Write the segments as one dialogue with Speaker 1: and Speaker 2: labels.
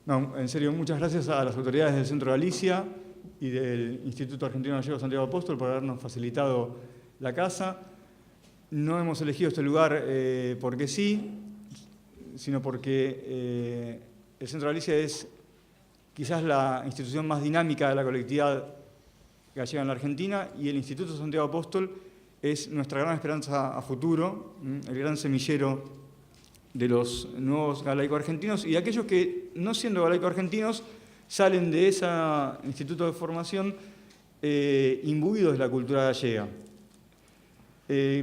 Speaker 1: No, en serio, muchas gracias a las autoridades del Centro Galicia y del Instituto Argentino Gallego Santiago Apóstol por habernos facilitado la casa. No hemos elegido este lugar porque sí, sino porque el Centro Galicia es quizás la institución más dinámica de la colectividad gallega en la Argentina, y el Instituto Santiago Apóstol es nuestra gran esperanza a futuro, el gran semillero de los nuevos galaico-argentinos y de aquellos que, no siendo galaico-argentinos, salen de ese instituto de formación imbuidos de la cultura gallega.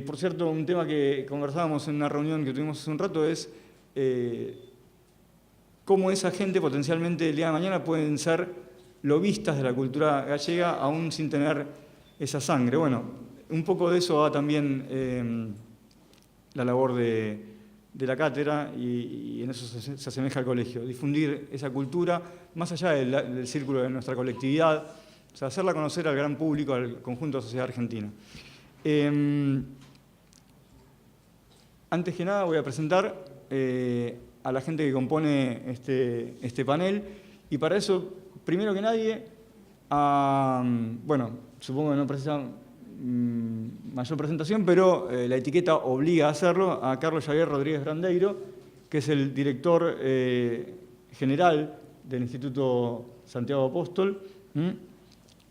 Speaker 1: Por cierto, un tema que conversábamos en una reunión que tuvimos hace un rato es cómo esa gente potencialmente el día de mañana pueden ser lobistas de la cultura gallega aún sin tener esa sangre. Bueno, un poco de eso va también la labor de la cátedra y en eso se asemeja al colegio, difundir esa cultura más allá del círculo de nuestra colectividad, o sea, hacerla conocer al gran público, al conjunto de la sociedad argentina. Antes que nada voy a presentar a la gente que compone este panel, y para eso, primero que nadie, bueno, supongo que no precisa mayor presentación, pero la etiqueta obliga a hacerlo, a Carlos Javier Rodríguez Brandeiro, que es el director general del Instituto Santiago Apóstol.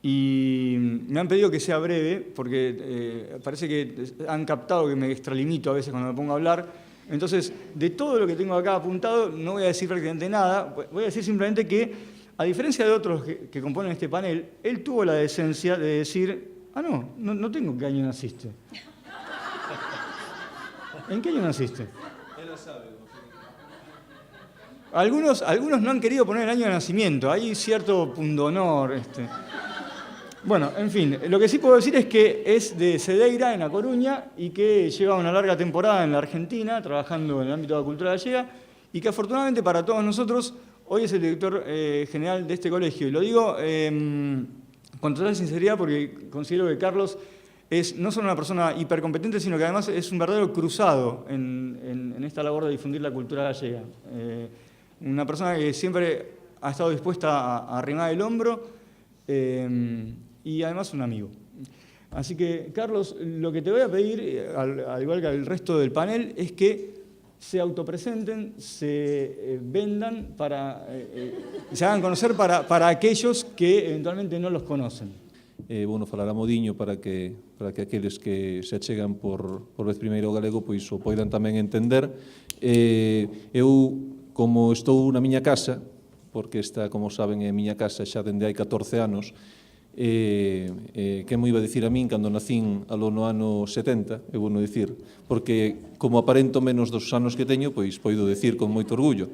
Speaker 1: Y me han pedido que sea breve, porque parece que han captado que me extralimito a veces cuando me pongo a hablar. Entonces, de todo lo que tengo acá apuntado, no voy a decir prácticamente nada. Voy a decir simplemente que, a diferencia de otros que componen este panel, él tuvo la decencia de decir: ah, no tengo qué año naciste. ¿En qué año naciste?
Speaker 2: Él lo sabe.
Speaker 1: Algunos no han querido poner el año de nacimiento, hay cierto pundonor. Bueno, en fin, lo que sí puedo decir es que es de Cedeira, en A Coruña, y que lleva una larga temporada en la Argentina, trabajando en el ámbito de la cultura gallega, y que afortunadamente para todos nosotros, hoy es el director general de este colegio. Y lo digo con total sinceridad porque considero que Carlos es no solo una persona hipercompetente, sino que además es un verdadero cruzado en esta labor de difundir la cultura gallega. Una persona que siempre ha estado dispuesta a arrimar el hombro y además un amigo. Así que, Carlos, lo que te voy a pedir, al igual que al resto del panel, es que se autopresenten, se vendan, se hagan conocer para aquellos que eventualmente no los conocen.
Speaker 2: Bueno, falar a modiño para que aqueles que se achegan por vez primeiro ao galego pois o poidan tamén entender. Eu, como estou na miña casa, porque esta, como saben, é a miña casa xa dende hai 14 anos, que me iba a dicir a min cando nacín alo no ano 70, eu vou non dicir, porque como aparento menos dos anos que teño, pois poido dicir con moito orgullo.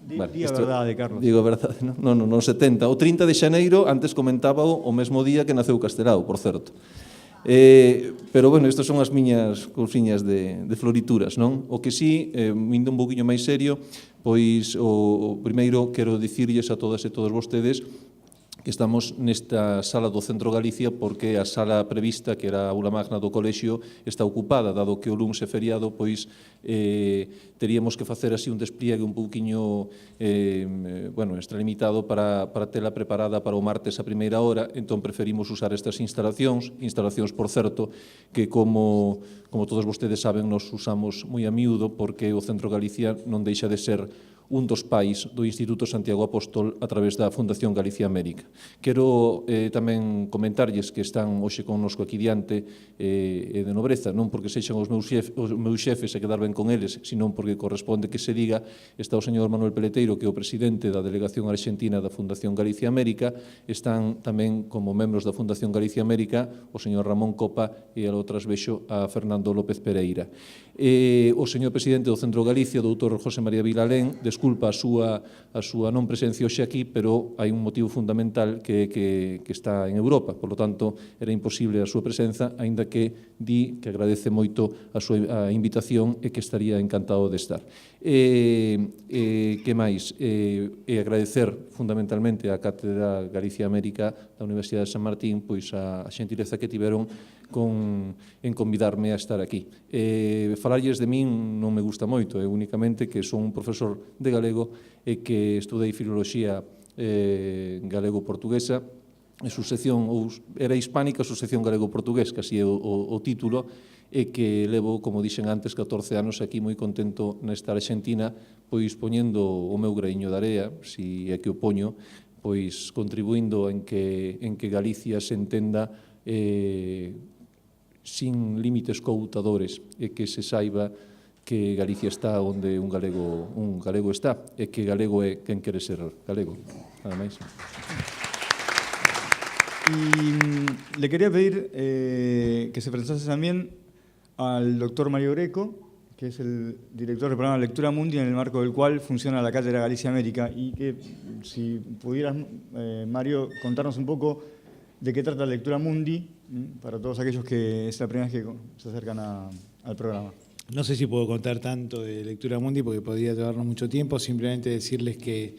Speaker 1: Diga a verdade, Carlos.
Speaker 2: Digo a verdade, non, 70. O 30 de xaneiro, antes comentaba o mesmo día que naceu Castelao, por certo. Pero, bueno, estas son as miñas cousiñas de florituras, non? O que sí, indo un poquinho máis serio, pois o primeiro quero dicirlles a todas e todos vostedes que estamos nesta sala do Centro Galicia porque a sala prevista, que era a aula magna do colexio, está ocupada, dado que o luns é feriado, pois teríamos que facer así un despliegue un pouquiño extralimitado para tela preparada para o martes a primeira hora, entón preferimos usar estas instalacións, por certo, que como todos vostedes saben, nos usamos moi a miúdo porque o Centro Galicia non deixa de ser un dos pais do Instituto Santiago Apóstol a través da Fundación Galicia América. Quero tamén comentarlles que están hoxe connosco aquí diante de nobreza, non porque sexan os meus xefes e quedar ben con eles, sino porque corresponde que se diga, está o señor Manuel Peleteiro, que é o presidente da Delegación Argentina da Fundación Galicia América, están tamén como membros da Fundación Galicia América o señor Ramón Copa e ao trasvexo a Fernando López Pereira. O señor presidente do Centro Galicia, o doutor José María Vilalén, desculpa a súa non presencia hoxe aquí, pero hai un motivo fundamental que está en Europa, por lo tanto, era imposible a súa presenza, aínda que di que agradece moito a súa invitación e que estaría encantado de estar. Que máis? Agradecer fundamentalmente á Cátedra Galicia América da Universidade de San Martín pois a xentileza que tiveron en convidarme a estar aquí. Falarlles de min non me gusta moito, é únicamente que son un profesor de galego e que estudei filoloxía galego-portuguesa, e sucesión, ou era hispánica, sucesión galego-portugués, que así é o título, e que levo, como dixen antes, 14 anos aquí moi contento nesta Argentina, pois poñendo o meu graíño de area, si é que o poño, pois contribuindo en que Galicia se entenda sin límites coutadores e que se saiba que Galicia está onde un galego está e que galego é quen quere ser galego. Nada máis.
Speaker 1: Y le quería pedir que se presentase también al doctor Mario Greco, que es el director del programa Lectura Mundi, en el marco del cual funciona la Cátedra Galicia América, y que si pudieras, Mario, contarnos un poco de qué trata Lectura Mundi, para todos aquellos que es la primera vez que se acercan al programa.
Speaker 3: No sé si puedo contar tanto de Lectura Mundi porque podría llevarnos mucho tiempo, simplemente decirles que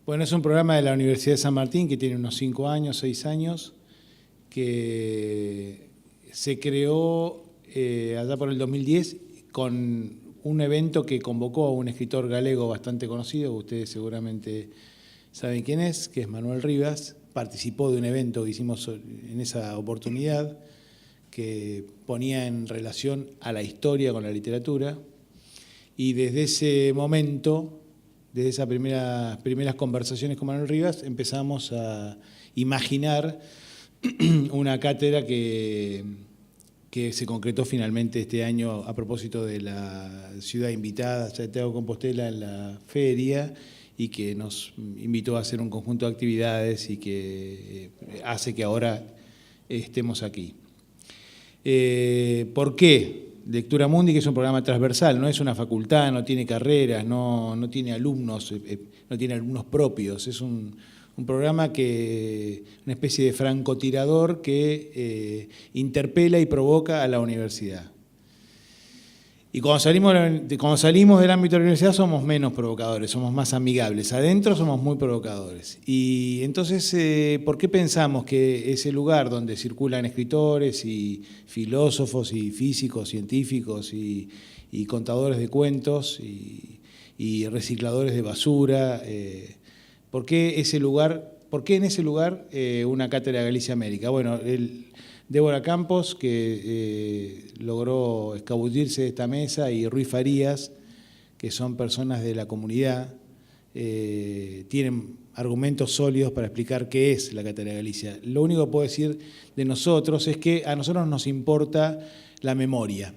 Speaker 3: bueno, es un programa de la Universidad de San Martín que tiene unos 5 años, 6 años, que se creó allá por el 2010 con un evento que convocó a un escritor galego bastante conocido, ustedes seguramente saben quién es, que es Manuel Rivas. Participó de un evento que hicimos en esa oportunidad que ponía en relación a la historia con la literatura, y desde ese momento, desde esas primeras conversaciones con Manuel Rivas, empezamos a imaginar una cátedra que se concretó finalmente este año a propósito de la ciudad invitada, Santiago de Compostela, en la feria, y que nos invitó a hacer un conjunto de actividades y que hace que ahora estemos aquí. ¿Por qué? Lectura Mundi, que es un programa transversal, no es una facultad, no tiene carreras, no tiene alumnos propios, es un programa una especie de francotirador que interpela y provoca a la universidad. Y cuando salimos del ámbito de la universidad somos menos provocadores, somos más amigables. Adentro somos muy provocadores. Y entonces, ¿por qué pensamos que ese lugar donde circulan escritores y filósofos y físicos, científicos y contadores de cuentos y recicladores de basura, ¿por qué en ese lugar una cátedra de Galicia América? Bueno, Débora Campos, que logró escabullirse de esta mesa, y Ruy Farías, que son personas de la comunidad, tienen argumentos sólidos para explicar qué es la Cátedra de Galicia. Lo único que puedo decir de nosotros es que a nosotros nos importa la memoria.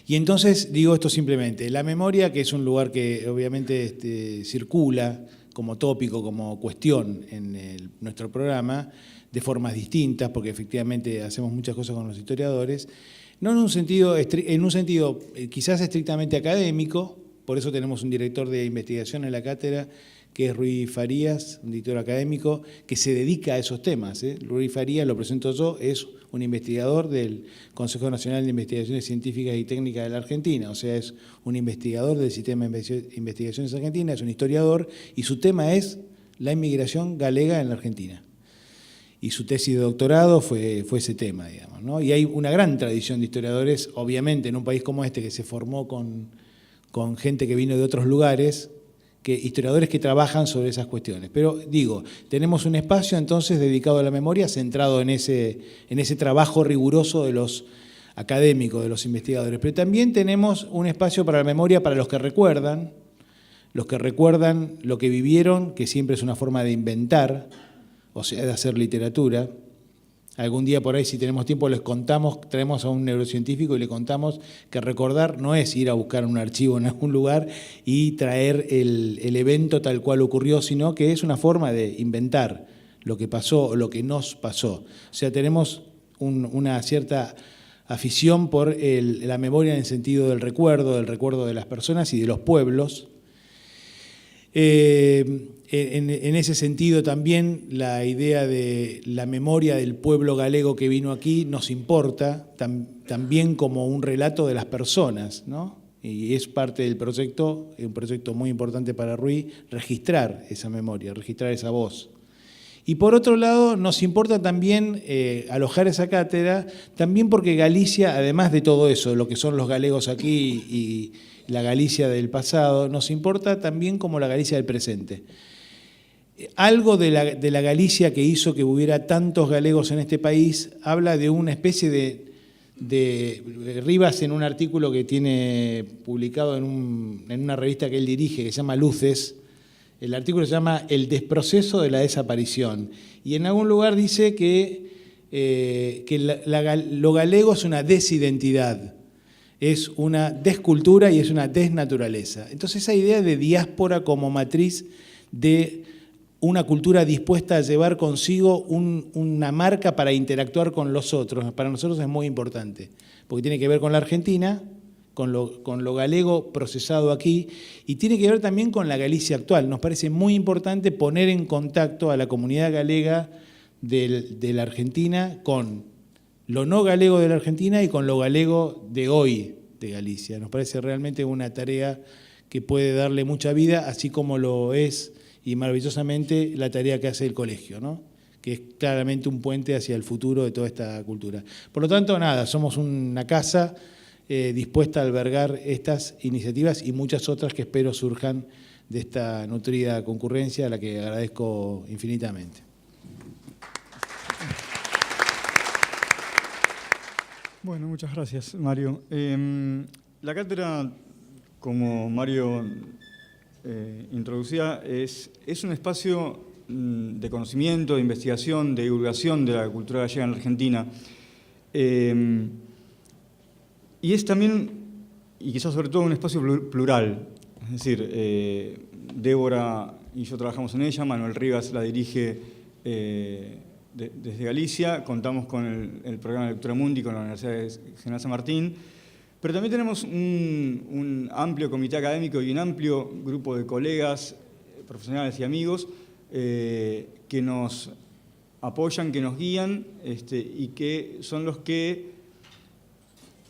Speaker 3: Y entonces digo esto simplemente, la memoria, que es un lugar que obviamente circula como tópico, como cuestión en nuestro programa, de formas distintas, porque efectivamente hacemos muchas cosas con los historiadores, no en un sentido quizás estrictamente académico, por eso tenemos un director de investigación en la cátedra, que es Ruy Farías, un director académico, que se dedica a esos temas. Ruy Farías, lo presento yo, es un investigador del Consejo Nacional de Investigaciones Científicas y Técnicas de la Argentina, o sea, es un investigador del Sistema de Investigaciones Argentina, es un historiador, y su tema es la inmigración galega en la Argentina. Y su tesis de doctorado fue ese tema, digamos, ¿no? Y hay una gran tradición de historiadores, obviamente, en un país como este, que se formó con gente que vino de otros lugares, historiadores que trabajan sobre esas cuestiones. Pero digo, tenemos un espacio entonces dedicado a la memoria, centrado en ese trabajo riguroso de los académicos, de los investigadores. Pero también tenemos un espacio para la memoria para los que recuerdan lo que vivieron, que siempre es una forma de inventar, o sea, de hacer literatura. Algún día por ahí, si tenemos tiempo, les contamos, traemos a un neurocientífico y le contamos que recordar no es ir a buscar un archivo en algún lugar y traer el evento tal cual ocurrió, sino que es una forma de inventar lo que pasó o lo que nos pasó. O sea, tenemos una cierta afición por la memoria en el sentido del recuerdo de las personas y de los pueblos. En ese sentido también la idea de la memoria del pueblo galego que vino aquí nos importa también como un relato de las personas, ¿no? Y es parte del proyecto, un proyecto muy importante para Ruy, registrar esa memoria, registrar esa voz. Y por otro lado, nos importa también alojar esa cátedra, también porque Galicia, además de todo eso, lo que son los galegos aquí y la Galicia del pasado, nos importa también como la Galicia del presente. Algo de la Galicia que hizo que hubiera tantos galegos en este país habla de una especie de Rivas, en un artículo que tiene publicado en una revista que él dirige, que se llama Luces. El artículo se llama El desproceso de la desaparición. Y en algún lugar dice que lo galego es una desidentidad, es una descultura y es una desnaturaleza. Entonces esa idea de diáspora como matriz de una cultura dispuesta a llevar consigo una marca para interactuar con los otros, para nosotros es muy importante, porque tiene que ver con la Argentina, con lo galego procesado aquí, y tiene que ver también con la Galicia actual. Nos parece muy importante poner en contacto a la comunidad galega de la Argentina con lo no galego de la Argentina y con lo galego de hoy de Galicia. Nos parece realmente una tarea que puede darle mucha vida, así como lo es y maravillosamente la tarea que hace el colegio, ¿no? Que es claramente un puente hacia el futuro de toda esta cultura. Por lo tanto, nada, somos una casa dispuesta a albergar estas iniciativas y muchas otras que espero surjan de esta nutrida concurrencia, a la que agradezco infinitamente.
Speaker 1: Bueno, muchas gracias, Mario. La cátedra, como Mario introducía, es un espacio de conocimiento, de investigación, de divulgación de la cultura gallega en la Argentina. Y es también, y quizás sobre todo, un espacio plural. Es decir, Débora y yo trabajamos en ella, Manuel Rivas la dirige desde Galicia, contamos con el programa de Lectura Mundi con la Universidad General San Martín, pero también tenemos un amplio comité académico y un amplio grupo de colegas, profesionales y amigos que nos apoyan, que nos guían y que son los que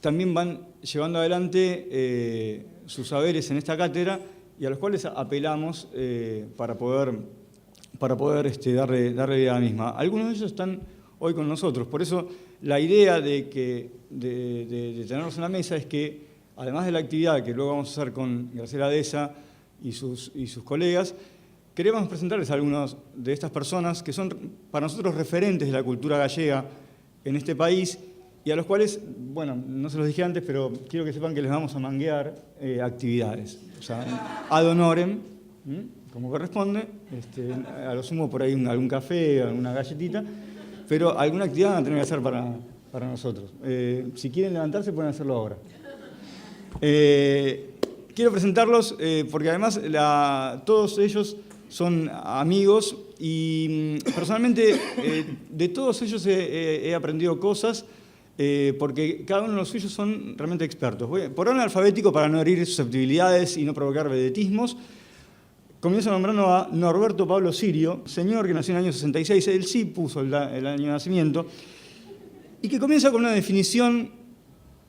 Speaker 1: también van llevando adelante sus saberes en esta cátedra y a los cuales apelamos para poder darle vida a la misma. Algunos de ellos están hoy con nosotros, por eso la idea de tenerlos en la mesa es que, además de la actividad que luego vamos a hacer con Graciela Deza y sus colegas, queremos presentarles a algunas de estas personas que son para nosotros referentes de la cultura gallega en este país y a los cuales, bueno, no se los dije antes, pero quiero que sepan que les vamos a manguear actividades. O sea, ad honorem, como corresponde, a lo sumo por ahí algún café, alguna galletita, pero alguna actividad van a tener que hacer para nosotros. Si quieren levantarse, pueden hacerlo ahora. Quiero presentarlos porque además todos ellos son amigos y personalmente de todos ellos he aprendido cosas porque cada uno de los suyos son realmente expertos. Por orden alfabético, para no herir susceptibilidades y no provocar vedetismos, comienzo nombrando a Norberto Pablo Sirio, señor que nació en el año 66, él sí puso el año de nacimiento, y que comienza con una definición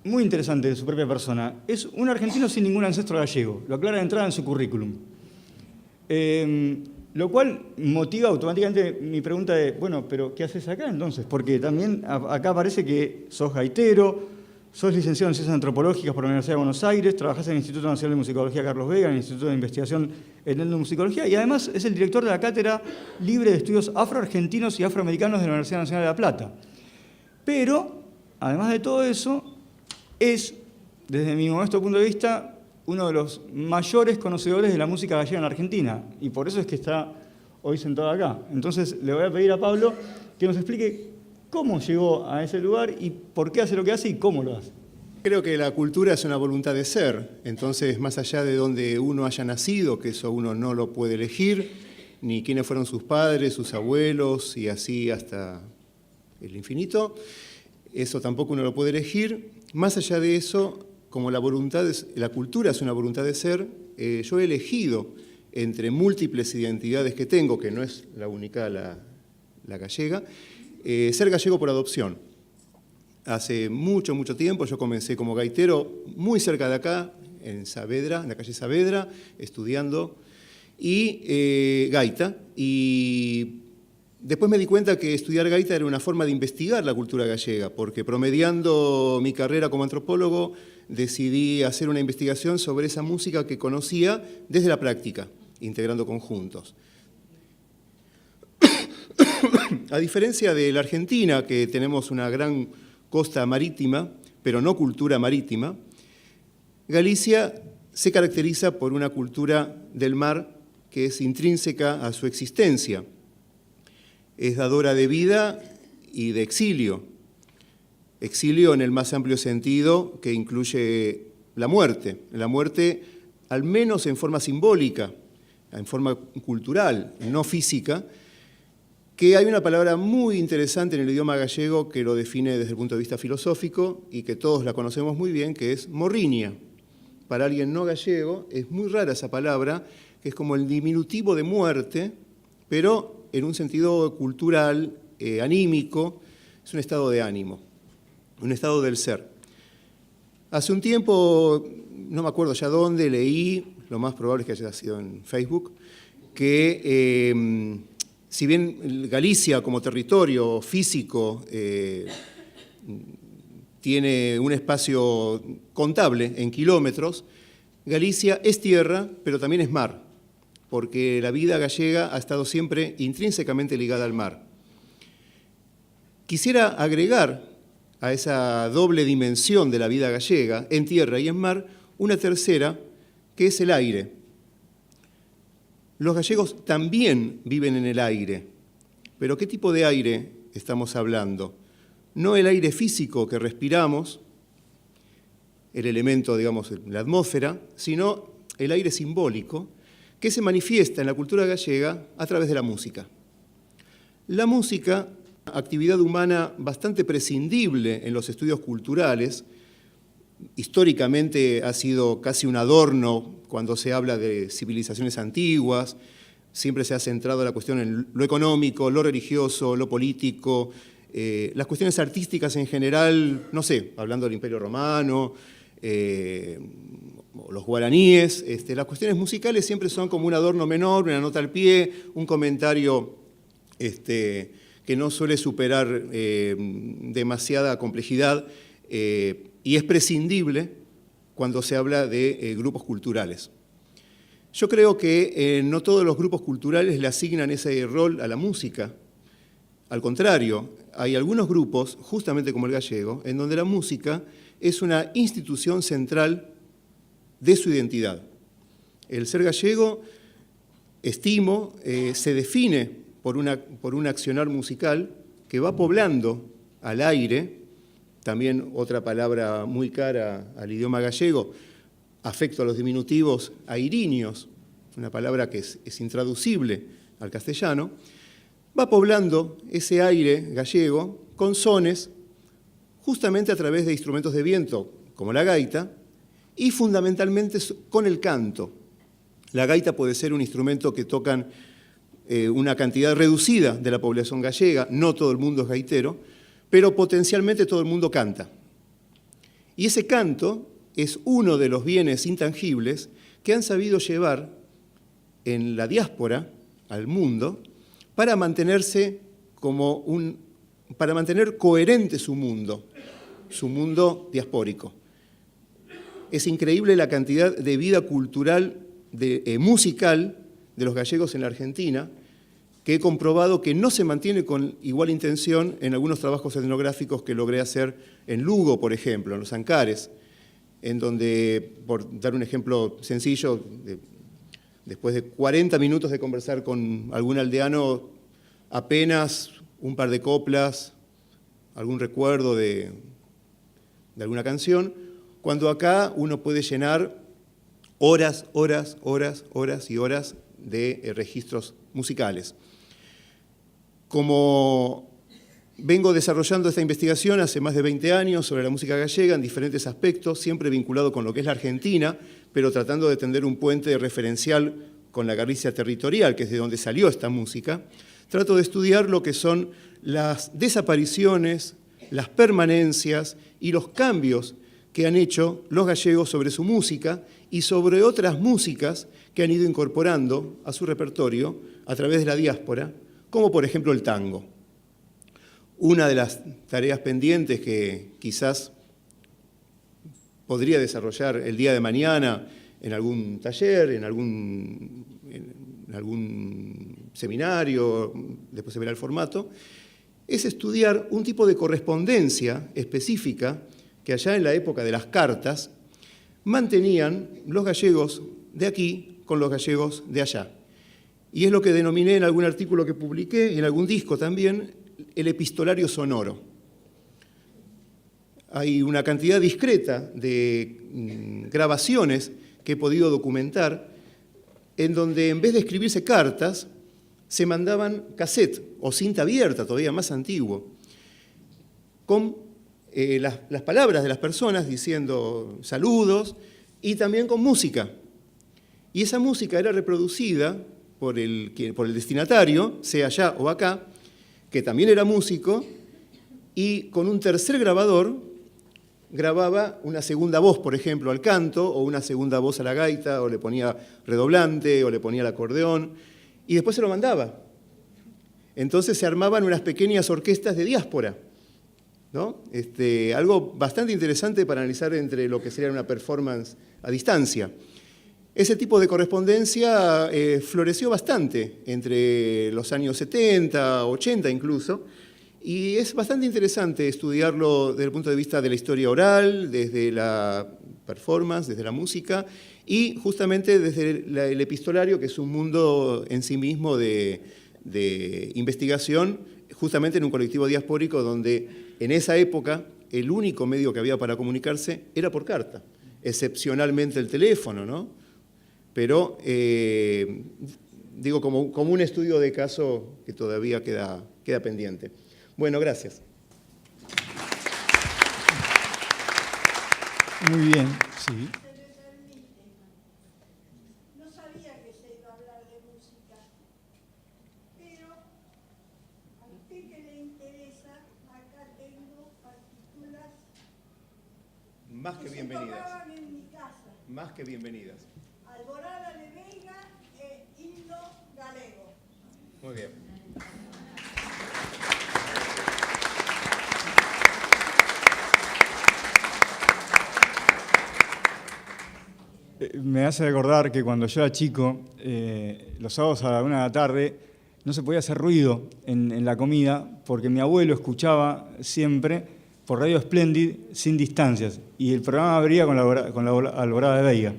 Speaker 1: muy interesante de su propia persona. Es un argentino sin ningún ancestro gallego, lo aclara de entrada en su currículum. Lo cual motiva automáticamente mi pregunta de, bueno, pero ¿qué haces acá entonces? Porque también acá parece que sos gaitero, sos licenciado en Ciencias Antropológicas por la Universidad de Buenos Aires, trabajás en el Instituto Nacional de Musicología Carlos Vega, en el Instituto de Investigación en Etnomusicología, y además es el director de la Cátedra Libre de Estudios Afroargentinos y Afroamericanos de la Universidad Nacional de La Plata. Pero, además de todo eso, es, desde mi modesto punto de vista, uno de los mayores conocedores de la música gallega en la Argentina, y por eso es que está hoy sentado acá. Entonces le voy a pedir a Pablo que nos explique cómo llegó a ese lugar y por qué hace lo que hace y cómo lo hace.
Speaker 4: Creo que la cultura es una voluntad de ser, entonces más allá de donde uno haya nacido, que eso uno no lo puede elegir, ni quiénes fueron sus padres, sus abuelos y así hasta el infinito, eso tampoco uno lo puede elegir. Más allá de eso, como la cultura es una voluntad de ser, yo he elegido entre múltiples identidades que tengo, que no es la única, la gallega, ser gallego por adopción. Hace mucho tiempo yo comencé como gaitero muy cerca de acá, en Saavedra, en la calle Saavedra, estudiando y gaita. Y Después me di cuenta que estudiar gaita era una forma de investigar la cultura gallega, porque promediando mi carrera como antropólogo decidí hacer una investigación sobre esa música que conocía desde la práctica, integrando conjuntos. A diferencia de la Argentina, que tenemos una gran costa marítima, pero no cultura marítima, Galicia se caracteriza por una cultura del mar que es intrínseca a su existencia. Es dadora de vida y de exilio. Exilio en el más amplio sentido, que incluye la muerte al menos en forma simbólica, en forma cultural, no física, que hay una palabra muy interesante en el idioma gallego que lo define desde el punto de vista filosófico y que todos la conocemos muy bien, que es morriña. Para alguien no gallego es muy rara esa palabra, que es como el diminutivo de muerte, pero en un sentido cultural, anímico, es un estado de ánimo, un estado del ser. Hace un tiempo, no me acuerdo ya dónde, leí, lo más probable es que haya sido en Facebook, que si bien Galicia como territorio físico tiene un espacio contable en kilómetros, Galicia es tierra, pero también es mar, porque la vida gallega ha estado siempre intrínsecamente ligada al mar. Quisiera agregar a esa doble dimensión de la vida gallega, en tierra y en mar, una tercera, que es el aire. Los gallegos también viven en el aire, pero ¿qué tipo de aire estamos hablando? No el aire físico que respiramos, el elemento, digamos, la atmósfera, sino el aire simbólico, que se manifiesta en la cultura gallega a través de la música. La música, actividad humana bastante prescindible en los estudios culturales, históricamente ha sido casi un adorno cuando se habla de civilizaciones antiguas, siempre se ha centrado la cuestión en lo económico, lo religioso, lo político, las cuestiones artísticas en general, no sé, hablando del Imperio Romano, los guaraníes, las cuestiones musicales siempre son como un adorno menor, una nota al pie, un comentario que no suele superar demasiada complejidad y es prescindible cuando se habla de grupos culturales. Yo creo que no todos los grupos culturales le asignan ese rol a la música. Al contrario, hay algunos grupos, justamente como el gallego, en donde la música es una institución central de su identidad. El ser gallego, estimo, se define por un accionar musical que va poblando al aire, también otra palabra muy cara al idioma gallego, afecto a los diminutivos airinios, una palabra que es intraducible al castellano, va poblando ese aire gallego con sones justamente a través de instrumentos de viento, como la gaita, y fundamentalmente con el canto. La gaita puede ser un instrumento que tocan una cantidad reducida de la población gallega, no todo el mundo es gaitero, pero potencialmente todo el mundo canta. Y ese canto es uno de los bienes intangibles que han sabido llevar en la diáspora al mundo para mantenerse para mantener coherente su mundo diaspórico. Es increíble la cantidad de vida cultural, musical de los gallegos en la Argentina, que he comprobado que no se mantiene con igual intención en algunos trabajos etnográficos que logré hacer en Lugo, por ejemplo, en los Ancares, en donde, por dar un ejemplo sencillo, después de 40 minutos de conversar con algún aldeano, apenas un par de coplas, algún recuerdo de alguna canción, cuando acá uno puede llenar horas y horas de registros musicales. Como vengo desarrollando esta investigación hace más de 20 años sobre la música gallega en diferentes aspectos, siempre vinculado con lo que es la Argentina, pero tratando de tender un puente referencial con la Galicia territorial, que es de donde salió esta música, trato de estudiar lo que son las desapariciones, las permanencias y los cambios que han hecho los gallegos sobre su música y sobre otras músicas que han ido incorporando a su repertorio a través de la diáspora, como por ejemplo el tango. Una de las tareas pendientes que quizás podría desarrollar el día de mañana en algún taller, en algún seminario, después se verá el formato, es estudiar un tipo de correspondencia específica que allá en la época de las cartas mantenían los gallegos de aquí con los gallegos de allá. Y es lo que denominé en algún artículo que publiqué y en algún disco también, el epistolario sonoro. Hay una cantidad discreta de grabaciones que he podido documentar en donde en vez de escribirse cartas, se mandaban cassette o cinta abierta, todavía más antiguo, con las palabras de las personas diciendo saludos y también con música. Y esa música era reproducida por el destinatario, sea allá o acá, que también era músico, y con un tercer grabador grababa una segunda voz, por ejemplo, al canto, o una segunda voz a la gaita, o le ponía redoblante, o le ponía el acordeón, y después se lo mandaba. Entonces se armaban unas pequeñas orquestas de diáspora, ¿no? Algo bastante interesante para analizar entre lo que sería una performance a distancia. Ese tipo de correspondencia floreció bastante entre los años 70, 80 incluso, y es bastante interesante estudiarlo desde el punto de vista de la historia oral, desde la performance, desde la música, y justamente desde el epistolario, que es un mundo en sí mismo de investigación, justamente en un colectivo diaspórico donde en esa época el único medio que había para comunicarse era por carta, excepcionalmente el teléfono, ¿no? Pero, digo, como un estudio de caso que todavía queda pendiente. Bueno, gracias.
Speaker 1: Muy bien, sí.
Speaker 5: No sabía que se iba a hablar de música, pero a usted que le interesa, acá tengo partituras
Speaker 4: Más que
Speaker 5: se
Speaker 4: bienvenidas.
Speaker 5: tocaban en mi casa.
Speaker 4: Más que bienvenidas.
Speaker 5: Alborada de Veiga e himno galego.
Speaker 4: Muy bien.
Speaker 1: Me hace recordar que cuando yo era chico, los sábados a la 1 de la tarde, no se podía hacer ruido en la comida porque mi abuelo escuchaba siempre por Radio Splendid Sin Distancias y el programa abría con la Alborada de Veiga.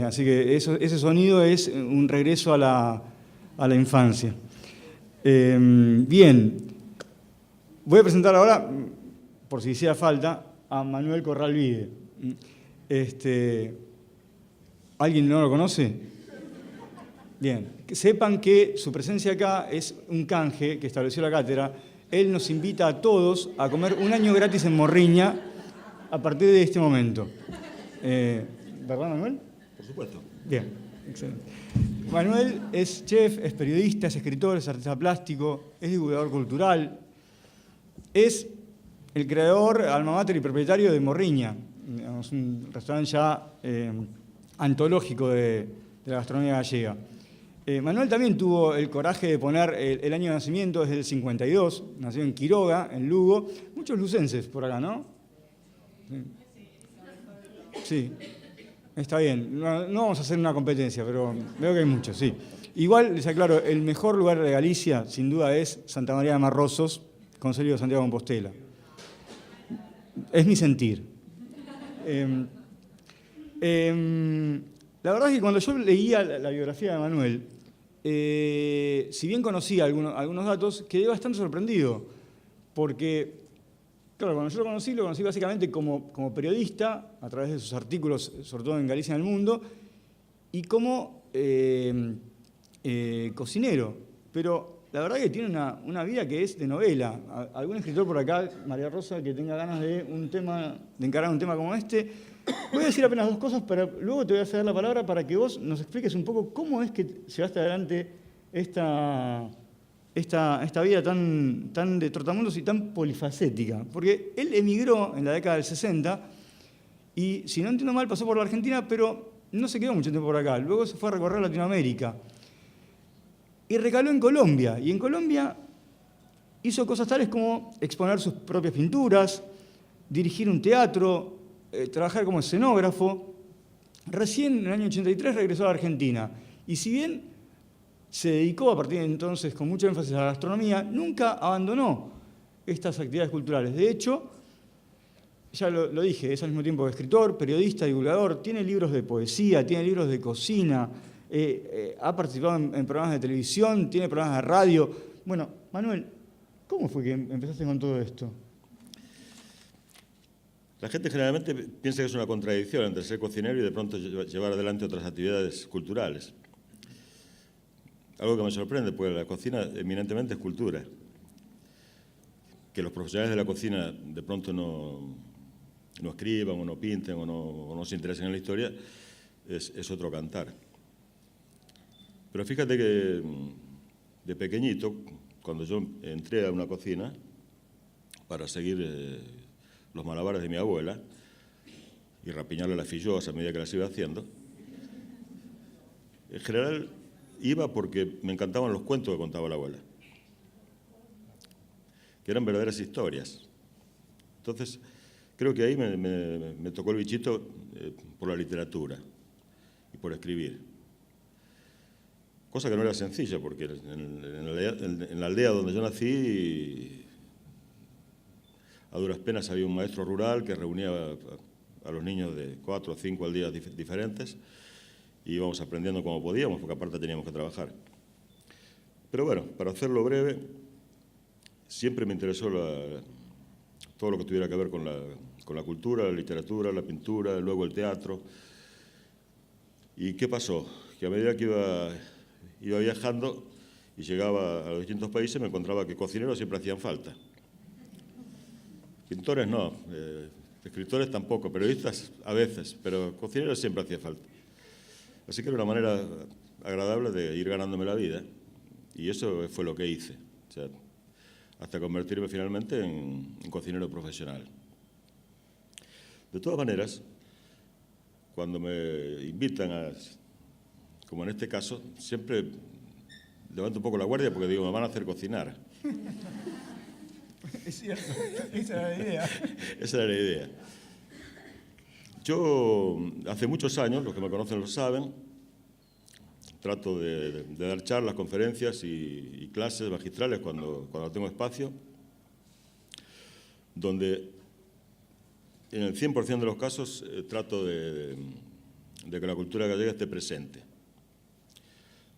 Speaker 1: Así que ese sonido es un regreso a la infancia. Bien, voy a presentar ahora, por si hiciera falta, a Manuel Corral Vide. ¿Alguien no lo conoce? Bien, que sepan que su presencia acá es un canje que estableció la cátedra. Él nos invita a todos a comer un año gratis en Morriña a partir de este momento. ¿Verdad, Manuel?
Speaker 6: Por supuesto.
Speaker 1: Bien, excelente. Manuel es chef, es periodista, es escritor, es artista plástico, es divulgador cultural, es el creador, alma mater y propietario de Morriña, un restaurante ya antológico de la gastronomía gallega. Manuel también tuvo el coraje de poner el año de nacimiento desde el 52, nació en Quiroga, en Lugo. Muchos lucenses por acá, ¿no? Sí, está bien. No vamos a hacer una competencia, pero veo que hay muchos, sí. Igual, les aclaro, el mejor lugar de Galicia, sin duda, es Santa María de Marrosos, Concelho de Santiago de Compostela. Es mi sentir. La verdad es que cuando yo leía la biografía de Manuel, si bien conocía algunos datos, quedé bastante sorprendido, porque, claro, cuando yo lo conocí básicamente como periodista, a través de sus artículos, sobre todo en Galicia en el Mundo, y como cocinero. Pero la verdad es que tiene una vida que es de novela. ¿Algún escritor por acá, María Rosa, que tenga ganas de encarar un tema como este? Voy a decir apenas dos cosas, pero luego te voy a ceder la palabra para que vos nos expliques un poco cómo es que llevaste adelante esta vida tan de trotamundos y tan polifacética. Porque él emigró en la década del 60 y, si no entiendo mal, pasó por la Argentina, pero no se quedó mucho tiempo por acá. Luego se fue a recorrer Latinoamérica. y recaló en Colombia. Y en Colombia hizo cosas tales como exponer sus propias pinturas, dirigir un teatro, trabajar como escenógrafo. Recién, en el año 83, regresó a la Argentina. Y si bien se dedicó a partir de entonces con mucho énfasis a la gastronomía, nunca abandonó estas actividades culturales. De hecho, ya lo dije, es al mismo tiempo escritor, periodista, divulgador, tiene libros de poesía, tiene libros de cocina, ha participado en programas de televisión, tiene programas de radio. Bueno, Manuel, ¿cómo fue que empezaste con todo esto?
Speaker 6: La gente generalmente piensa que es una contradicción entre ser cocinero y de pronto llevar adelante otras actividades culturales. Algo que me sorprende, porque la cocina eminentemente es cultura. Que los profesionales de la cocina de pronto no escriban o no pinten o no se interesen en la historia es otro cantar. Pero fíjate que de pequeñito, cuando yo entré a una cocina para seguir los malabares de mi abuela y rapiñarle las filloas a medida que las iba haciendo, en general iba porque me encantaban los cuentos que contaba la abuela, que eran verdaderas historias. Entonces, creo que ahí me tocó el bichito por la literatura y por escribir. Cosa que no era sencilla, porque en la aldea donde yo nací, a duras penas había un maestro rural que reunía a los niños de 4 o 5 aldeas diferentes y íbamos aprendiendo como podíamos, porque aparte teníamos que trabajar. Pero bueno, para hacerlo breve, siempre me interesó todo lo que tuviera que ver con la cultura, la literatura, la pintura, luego el teatro. ¿Y qué pasó? Que a medida que iba viajando y llegaba a los distintos países, me encontraba que cocineros siempre hacían falta. Pintores no, escritores tampoco, periodistas a veces, pero cocineros siempre hacía falta. Así que era una manera agradable de ir ganándome la vida, y eso fue lo que hice, o sea, hasta convertirme finalmente en cocinero profesional. De todas maneras, cuando me invitan como en este caso, siempre levanto un poco la guardia porque digo, me van a hacer cocinar.
Speaker 1: Es cierto, esa era la idea.
Speaker 6: Esa era la idea. Yo, hace muchos años, los que me conocen lo saben, trato de dar charlas, conferencias y clases magistrales cuando tengo espacio, donde en el 100% de los casos trato de que la cultura gallega esté presente.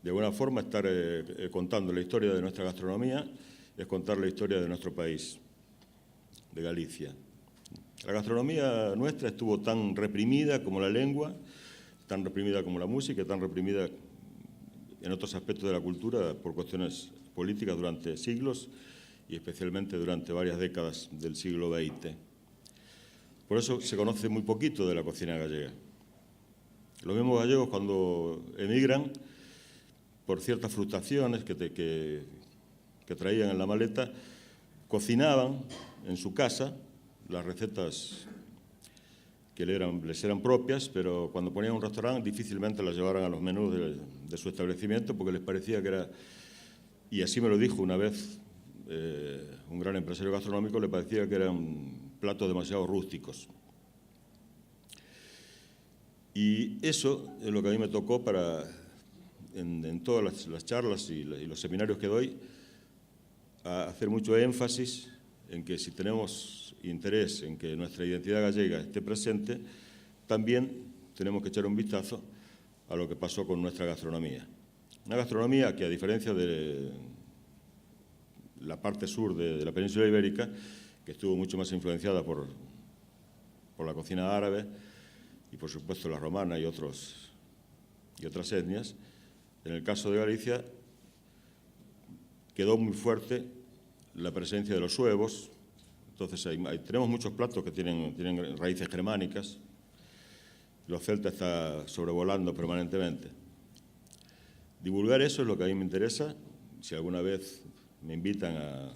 Speaker 6: De alguna forma, estar contando la historia de nuestra gastronomía es contar la historia de nuestro país, de Galicia. La gastronomía nuestra estuvo tan reprimida como la lengua, tan reprimida como la música, tan reprimida en otros aspectos de la cultura por cuestiones políticas durante siglos y especialmente durante varias décadas del siglo XX. Por eso se conoce muy poquito de la cocina gallega. Los mismos gallegos, cuando emigran, por ciertas frustraciones que traían en la maleta, cocinaban en su casa las recetas que les eran propias, pero cuando ponían un restaurante difícilmente las llevaran a los menús de su establecimiento porque les parecía que era, y así me lo dijo una vez un gran empresario gastronómico, le parecía que eran platos demasiado rústicos. Y eso es lo que a mí me tocó en todas las charlas y los seminarios que doy, a hacer mucho énfasis en que si tenemos interés en que nuestra identidad gallega esté presente, también tenemos que echar un vistazo a lo que pasó con nuestra gastronomía. Una gastronomía que, a diferencia de la parte sur de la península ibérica, que estuvo mucho más influenciada por la cocina árabe y, por supuesto, la romana y otras etnias, en el caso de Galicia quedó muy fuerte la presencia de los huevos. Entonces tenemos muchos platos que tienen raíces germánicas. Los celtas está sobrevolando permanentemente. Divulgar eso es lo que a mí me interesa. Si alguna vez me invitan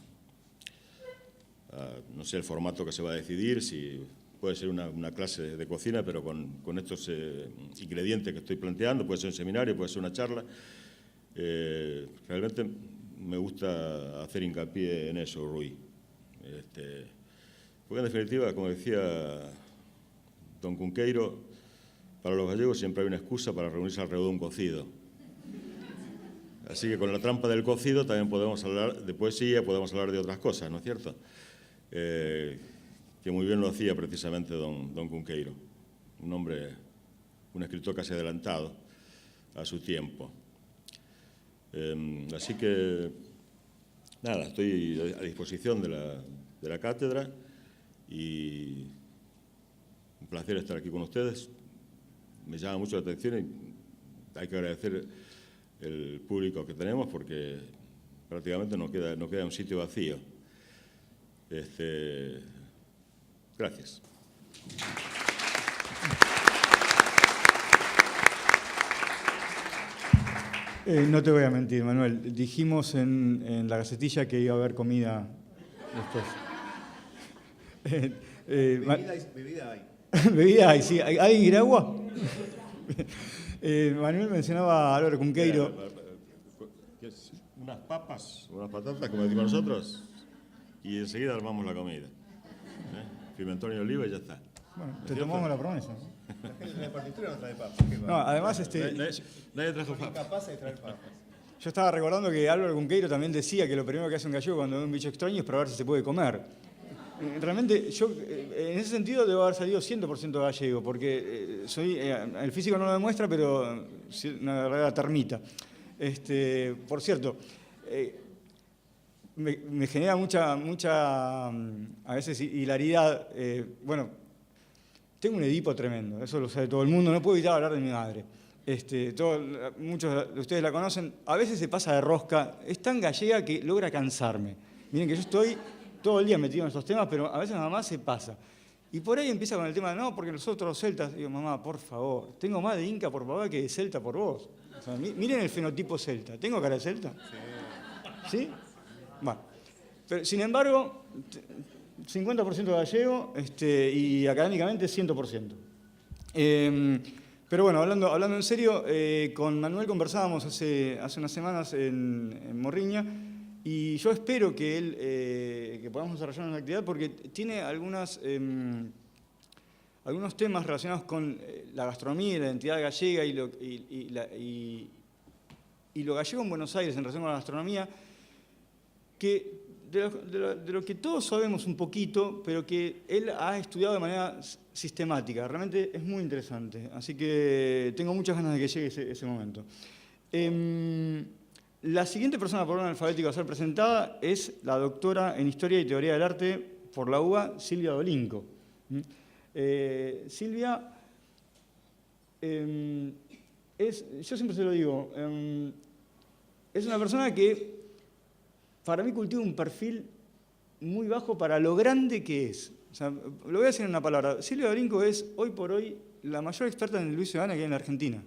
Speaker 6: no sé el formato que se va a decidir, si puede ser una clase de cocina, pero con estos ingredientes que estoy planteando, puede ser un seminario, puede ser una charla. Realmente me gusta hacer hincapié en eso, Rui. Porque en definitiva, como decía don Cunqueiro, para los gallegos siempre hay una excusa para reunirse alrededor de un cocido. Así que con la trampa del cocido también podemos hablar de poesía, podemos hablar de otras cosas, ¿no es cierto? Que muy bien lo hacía precisamente don Cunqueiro, un escritor casi adelantado a su tiempo. Así que, nada, estoy a disposición de la cátedra y un placer estar aquí con ustedes. Me llama mucho la atención y hay que agradecer el público que tenemos porque prácticamente no queda un sitio vacío. Gracias.
Speaker 1: No te voy a mentir, Manuel. Dijimos en la gacetilla que iba a haber comida después.
Speaker 4: Bebida hay.
Speaker 1: Bebida hay, sí. ¿Hay agua? Manuel mencionaba a Álvaro Cunqueiro.
Speaker 6: Unas papas, unas patatas, como decimos nosotros, y enseguida armamos la comida. Pimentón y oliva y ya está.
Speaker 1: Bueno, te tomamos la promesa.
Speaker 4: La gente de la partitura no trae papas.
Speaker 1: No, además,
Speaker 6: Nadie trajo papas.
Speaker 4: Capaz de traer papas.
Speaker 1: yo estaba recordando que Álvaro Cunqueiro también decía que lo primero que hace un gallego cuando ve un bicho extraño es probar si se puede comer. Realmente, yo en ese sentido debo haber salido 100% gallego, porque el físico no lo demuestra, pero una verdadera termita. Por cierto, me genera mucha a veces hilaridad. Bueno, tengo un Edipo tremendo, eso lo sabe todo el mundo, no puedo evitar hablar de mi madre. Muchos de ustedes la conocen, a veces se pasa de rosca, es tan gallega que logra cansarme. Miren que yo estoy todo el día metido en estos temas, pero a veces nada más se pasa. Y por ahí empieza con el tema de, no, porque nosotros los celtas, digo, mamá, por favor, tengo más de inca por papá que de celta por vos. O sea, miren el fenotipo celta, ¿tengo cara de celta? Sí. ¿Sí? Bueno, pero sin embargo, 50% gallego y académicamente 100%. Pero bueno, hablando en serio, con Manuel conversábamos hace unas semanas en Morriña y yo espero que podamos desarrollar una actividad porque tiene algunos temas relacionados con la gastronomía y la identidad gallega y lo gallego en Buenos Aires en relación con la gastronomía, que de lo que todos sabemos un poquito, pero que él ha estudiado de manera sistemática. Realmente es muy interesante. Así que tengo muchas ganas de que llegue ese momento. La siguiente persona por orden alfabético a ser presentada es la doctora en Historia y Teoría del Arte por la UBA, Silvia Dolinco. Silvia yo siempre se lo digo, es una persona que para mí cultiva un perfil muy bajo para lo grande que es. O sea, lo voy a decir en una palabra. Silvia Dolinco es, hoy por hoy, la mayor experta en Luis Seoane que hay en la Argentina.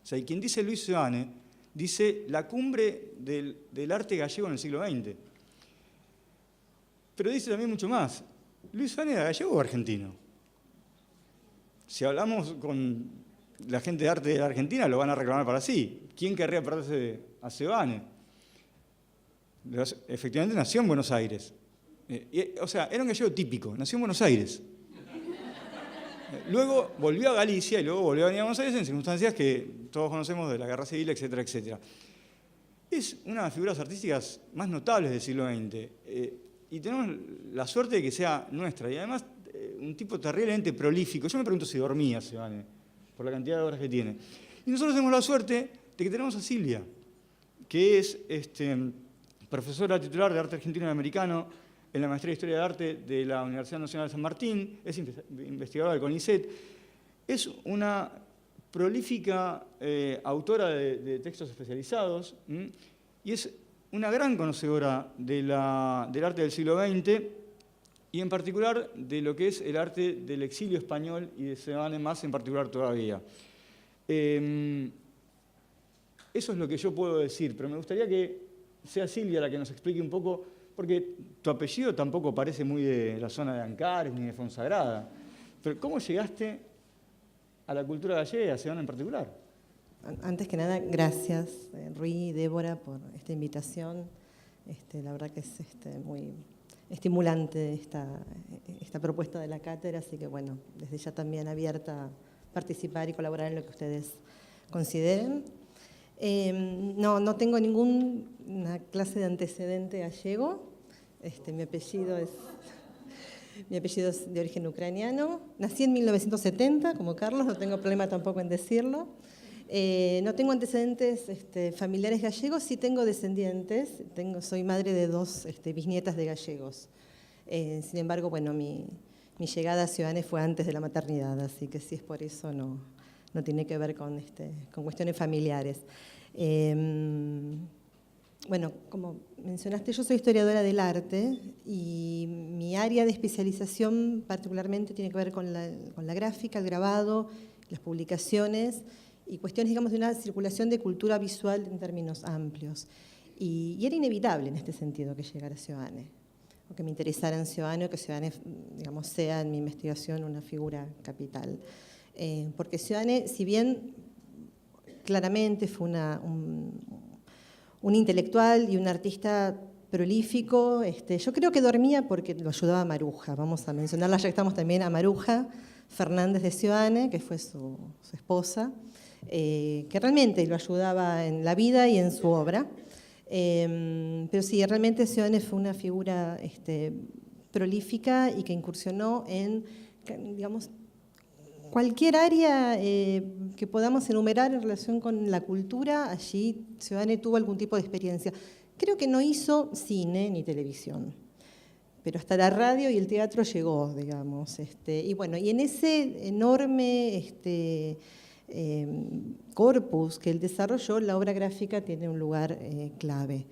Speaker 1: O sea, y quien dice Luis Seoane, dice la cumbre del arte gallego en el siglo XX. Pero dice también mucho más. ¿Luis Seoane era gallego o argentino? Si hablamos con la gente de arte de la Argentina, lo van a reclamar para sí. ¿Quién querría perderse a Seoane? Efectivamente nació en Buenos Aires. O sea, era un gallego típico, nació en Buenos Aires. Luego volvió a Galicia y luego volvió a venir a Buenos Aires en circunstancias que todos conocemos de la Guerra Civil, etcétera, etcétera. Es una de las figuras artísticas más notables del siglo XX. Y tenemos la suerte de que sea nuestra. Y además, un tipo terriblemente prolífico. Yo me pregunto si dormía Seoane, por la cantidad de obras que tiene. Y nosotros tenemos la suerte de que tenemos a Silvia, que es profesora titular de Arte Argentino y Americano en la Maestría de Historia de Arte de la Universidad Nacional de San Martín, es investigadora del CONICET, es una prolífica autora de textos especializados y es una gran conocedora del arte del siglo XX y en particular de lo que es el arte del exilio español y de Seoane más en particular todavía. Eso es lo que yo puedo decir, pero me gustaría que sea Silvia la que nos explique un poco, porque tu apellido tampoco parece muy de la zona de Ancares ni de Fonsagrada. Pero ¿cómo llegaste a la cultura gallega y a Seoane en particular?
Speaker 7: antes que nada, gracias, Rui y Débora, por esta invitación. La verdad que es muy estimulante esta propuesta de la cátedra, así que bueno, desde ya también abierta a participar y colaborar en lo que ustedes consideren. No tengo ninguna clase de antecedente gallego. Mi apellido es de origen ucraniano. Nací en 1970, como Carlos, no tengo problema tampoco en decirlo. No tengo antecedentes familiares gallegos, sí tengo descendientes. Soy madre de 2 bisnietas de gallegos. Sin embargo, bueno, mi llegada a Ciudadane fue antes de la maternidad, así que si es por eso no tiene que ver con cuestiones familiares. Bueno, como mencionaste, yo soy historiadora del arte y mi área de especialización particularmente tiene que ver con la gráfica, el grabado, las publicaciones y cuestiones, digamos, de una circulación de cultura visual en términos amplios. Y era inevitable en este sentido que llegara a Ciudadane, o que me interesara en Ciudadane, o que Ciudadane, digamos, sea en mi investigación una figura capital. Porque Ciudadane, si bien claramente fue un intelectual y un artista prolífico, yo creo que dormía porque lo ayudaba Maruja. Vamos a mencionarla, ya que estamos también, a Maruja Fernández de Ciudadane, que fue su esposa, que realmente lo ayudaba en la vida y en su obra. Pero sí, realmente Ciudadane fue una figura prolífica y que incursionó en, digamos, cualquier área que podamos enumerar en relación con la cultura. Allí Ciudadane tuvo algún tipo de experiencia. Creo que no hizo cine ni televisión, pero hasta la radio y el teatro llegó, digamos. Y bueno, y en ese enorme corpus que él desarrolló, la obra gráfica tiene un lugar clave.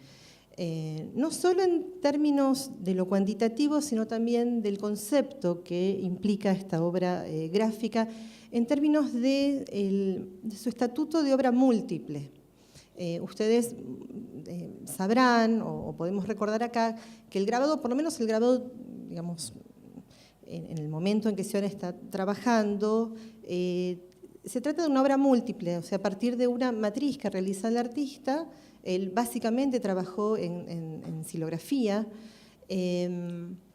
Speaker 7: No solo en términos de lo cuantitativo, sino también del concepto que implica esta obra gráfica, en términos de su estatuto de obra múltiple. Ustedes sabrán, o podemos recordar acá, que el grabado, por lo menos el grabado, digamos, en el momento en que Ciudadane está trabajando, se trata de una obra múltiple, o sea, a partir de una matriz que realiza el artista. Él básicamente trabajó en silografía.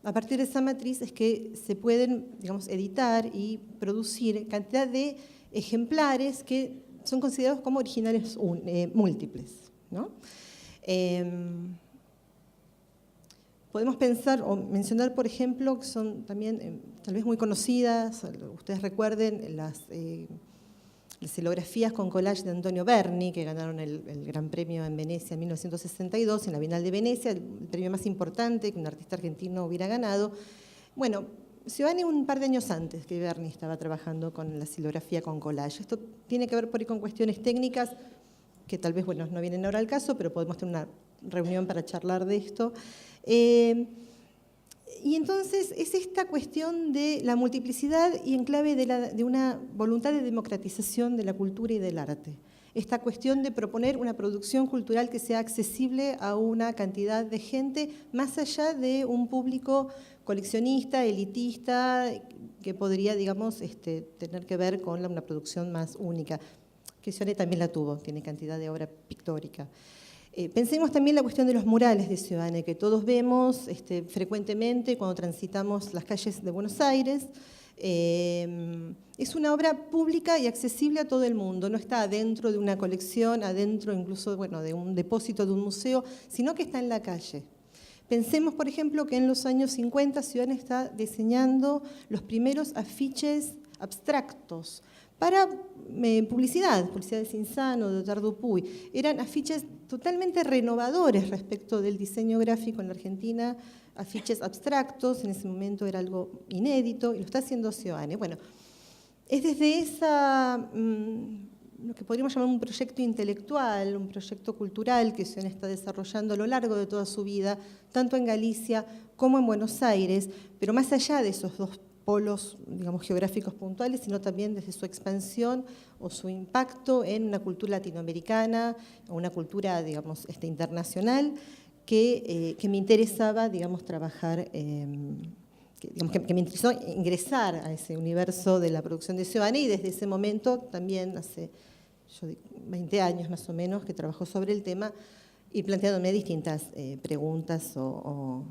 Speaker 7: A partir de esa matriz es que se pueden, digamos, editar y producir cantidad de ejemplares que son considerados como originales múltiples, ¿no? Podemos pensar o mencionar, por ejemplo, que son también tal vez muy conocidas, ustedes recuerden las silografías con collage de Antonio Berni, que ganaron el Gran Premio en Venecia en 1962, en la Bienal de Venecia, el premio más importante que un artista argentino hubiera ganado. Bueno, Ciudadane un par de años antes que Berni estaba trabajando con la silografía con collage. Esto tiene que ver por ahí con cuestiones técnicas que tal vez, bueno, no vienen ahora al caso, pero podemos tener una reunión para charlar de esto. Y entonces es esta cuestión de la multiplicidad y en clave de una voluntad de democratización de la cultura y del arte. Esta cuestión de proponer una producción cultural que sea accesible a una cantidad de gente, más allá de un público coleccionista, elitista, que podría, digamos, tener que ver con una producción más única. Que Ciudadane también la tuvo, tiene cantidad de obra pictórica. Pensemos también la cuestión de los murales de Ciudadane, que todos vemos frecuentemente cuando transitamos las calles de Buenos Aires. Es una obra pública y accesible a todo el mundo, no está adentro de una colección, adentro incluso, bueno, de un depósito de un museo, sino que está en la calle. Pensemos, por ejemplo, que en los años 50 Ciudadane está diseñando los primeros afiches abstractos para publicidad de Cinzano, de Otar Dupuy. Eran afiches totalmente renovadores respecto del diseño gráfico en la Argentina, afiches abstractos, en ese momento era algo inédito, y lo está haciendo Ciudadane. Bueno, es desde lo que podríamos llamar un proyecto intelectual, un proyecto cultural que Ciudadane está desarrollando a lo largo de toda su vida, tanto en Galicia como en Buenos Aires, pero más allá de esos dos polos, digamos, geográficos puntuales, sino también desde su expansión o su impacto en una cultura latinoamericana, o una cultura, digamos, internacional, que me interesaba, digamos, trabajar, que me interesó ingresar a ese universo de la producción de Ciudadane, y desde ese momento también, hace 20 años más o menos que trabajó sobre el tema y planteándome distintas preguntas o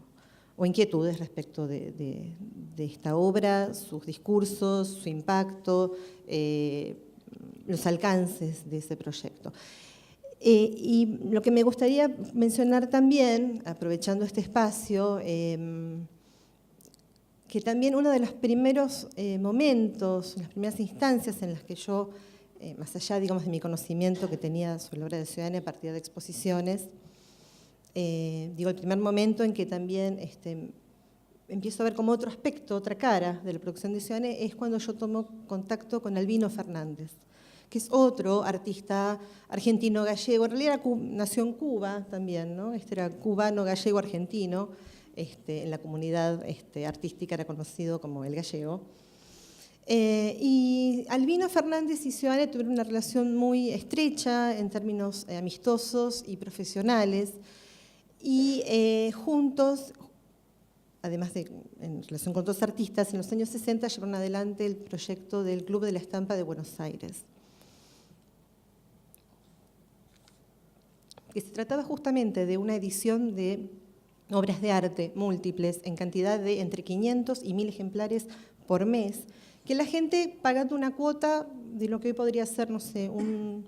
Speaker 7: inquietudes respecto de esta obra, sus discursos, su impacto, los alcances de ese proyecto. Y lo que me gustaría mencionar también, aprovechando este espacio, que también uno de los primeros momentos, las primeras instancias en las que yo, más allá, digamos, de mi conocimiento que tenía sobre la obra de Ciudadane a partir de exposiciones, el primer momento en que también empiezo a ver como otro aspecto, otra cara de la producción de Ciudadane, es cuando yo tomo contacto con Albino Fernández, que es otro artista argentino-gallego, en realidad nació en Cuba también, ¿no? Era cubano-gallego-argentino, en la comunidad artística era conocido como el gallego. Y Albino Fernández y Ciudadane tuvieron una relación muy estrecha en términos amistosos y profesionales, y juntos, además de en relación con otros artistas, en los años 60 llevaron adelante el proyecto del Club de la Estampa de Buenos Aires, que se trataba justamente de una edición de obras de arte múltiples en cantidad de entre 500 y 1000 ejemplares por mes, que la gente, pagando una cuota de lo que hoy podría ser, no sé, un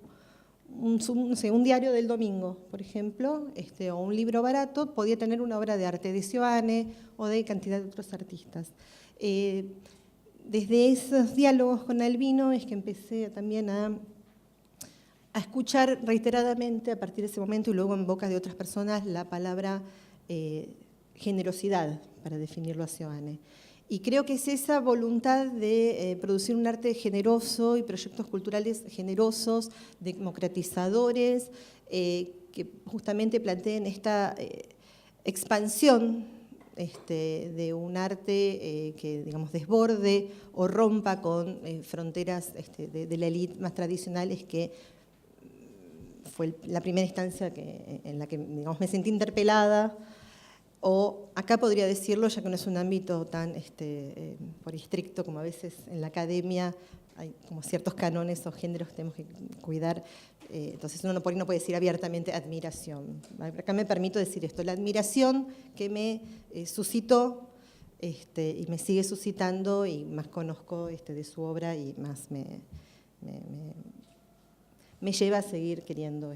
Speaker 7: diario del domingo, por ejemplo, o un libro barato, podía tener una obra de arte de Ciudadane o de cantidad de otros artistas. Desde esos diálogos con Albino es que empecé también a escuchar reiteradamente a partir de ese momento y luego en boca de otras personas la palabra generosidad, para definirlo a Ciudadane. Y creo que es esa voluntad de producir un arte generoso y proyectos culturales generosos, democratizadores, que justamente planteen esta expansión de un arte que, digamos, desborde o rompa con fronteras de la élite más tradicionales, que fue la primera instancia en la que, digamos, me sentí interpelada. O acá podría decirlo, ya que no es un ámbito tan por estricto como a veces en la academia, hay como ciertos cánones o géneros que tenemos que cuidar, entonces uno por ahí no puede decir abiertamente admiración. Acá me permito decir esto, la admiración que me suscitó y me sigue suscitando, y más conozco de su obra y más me lleva a seguir queriendo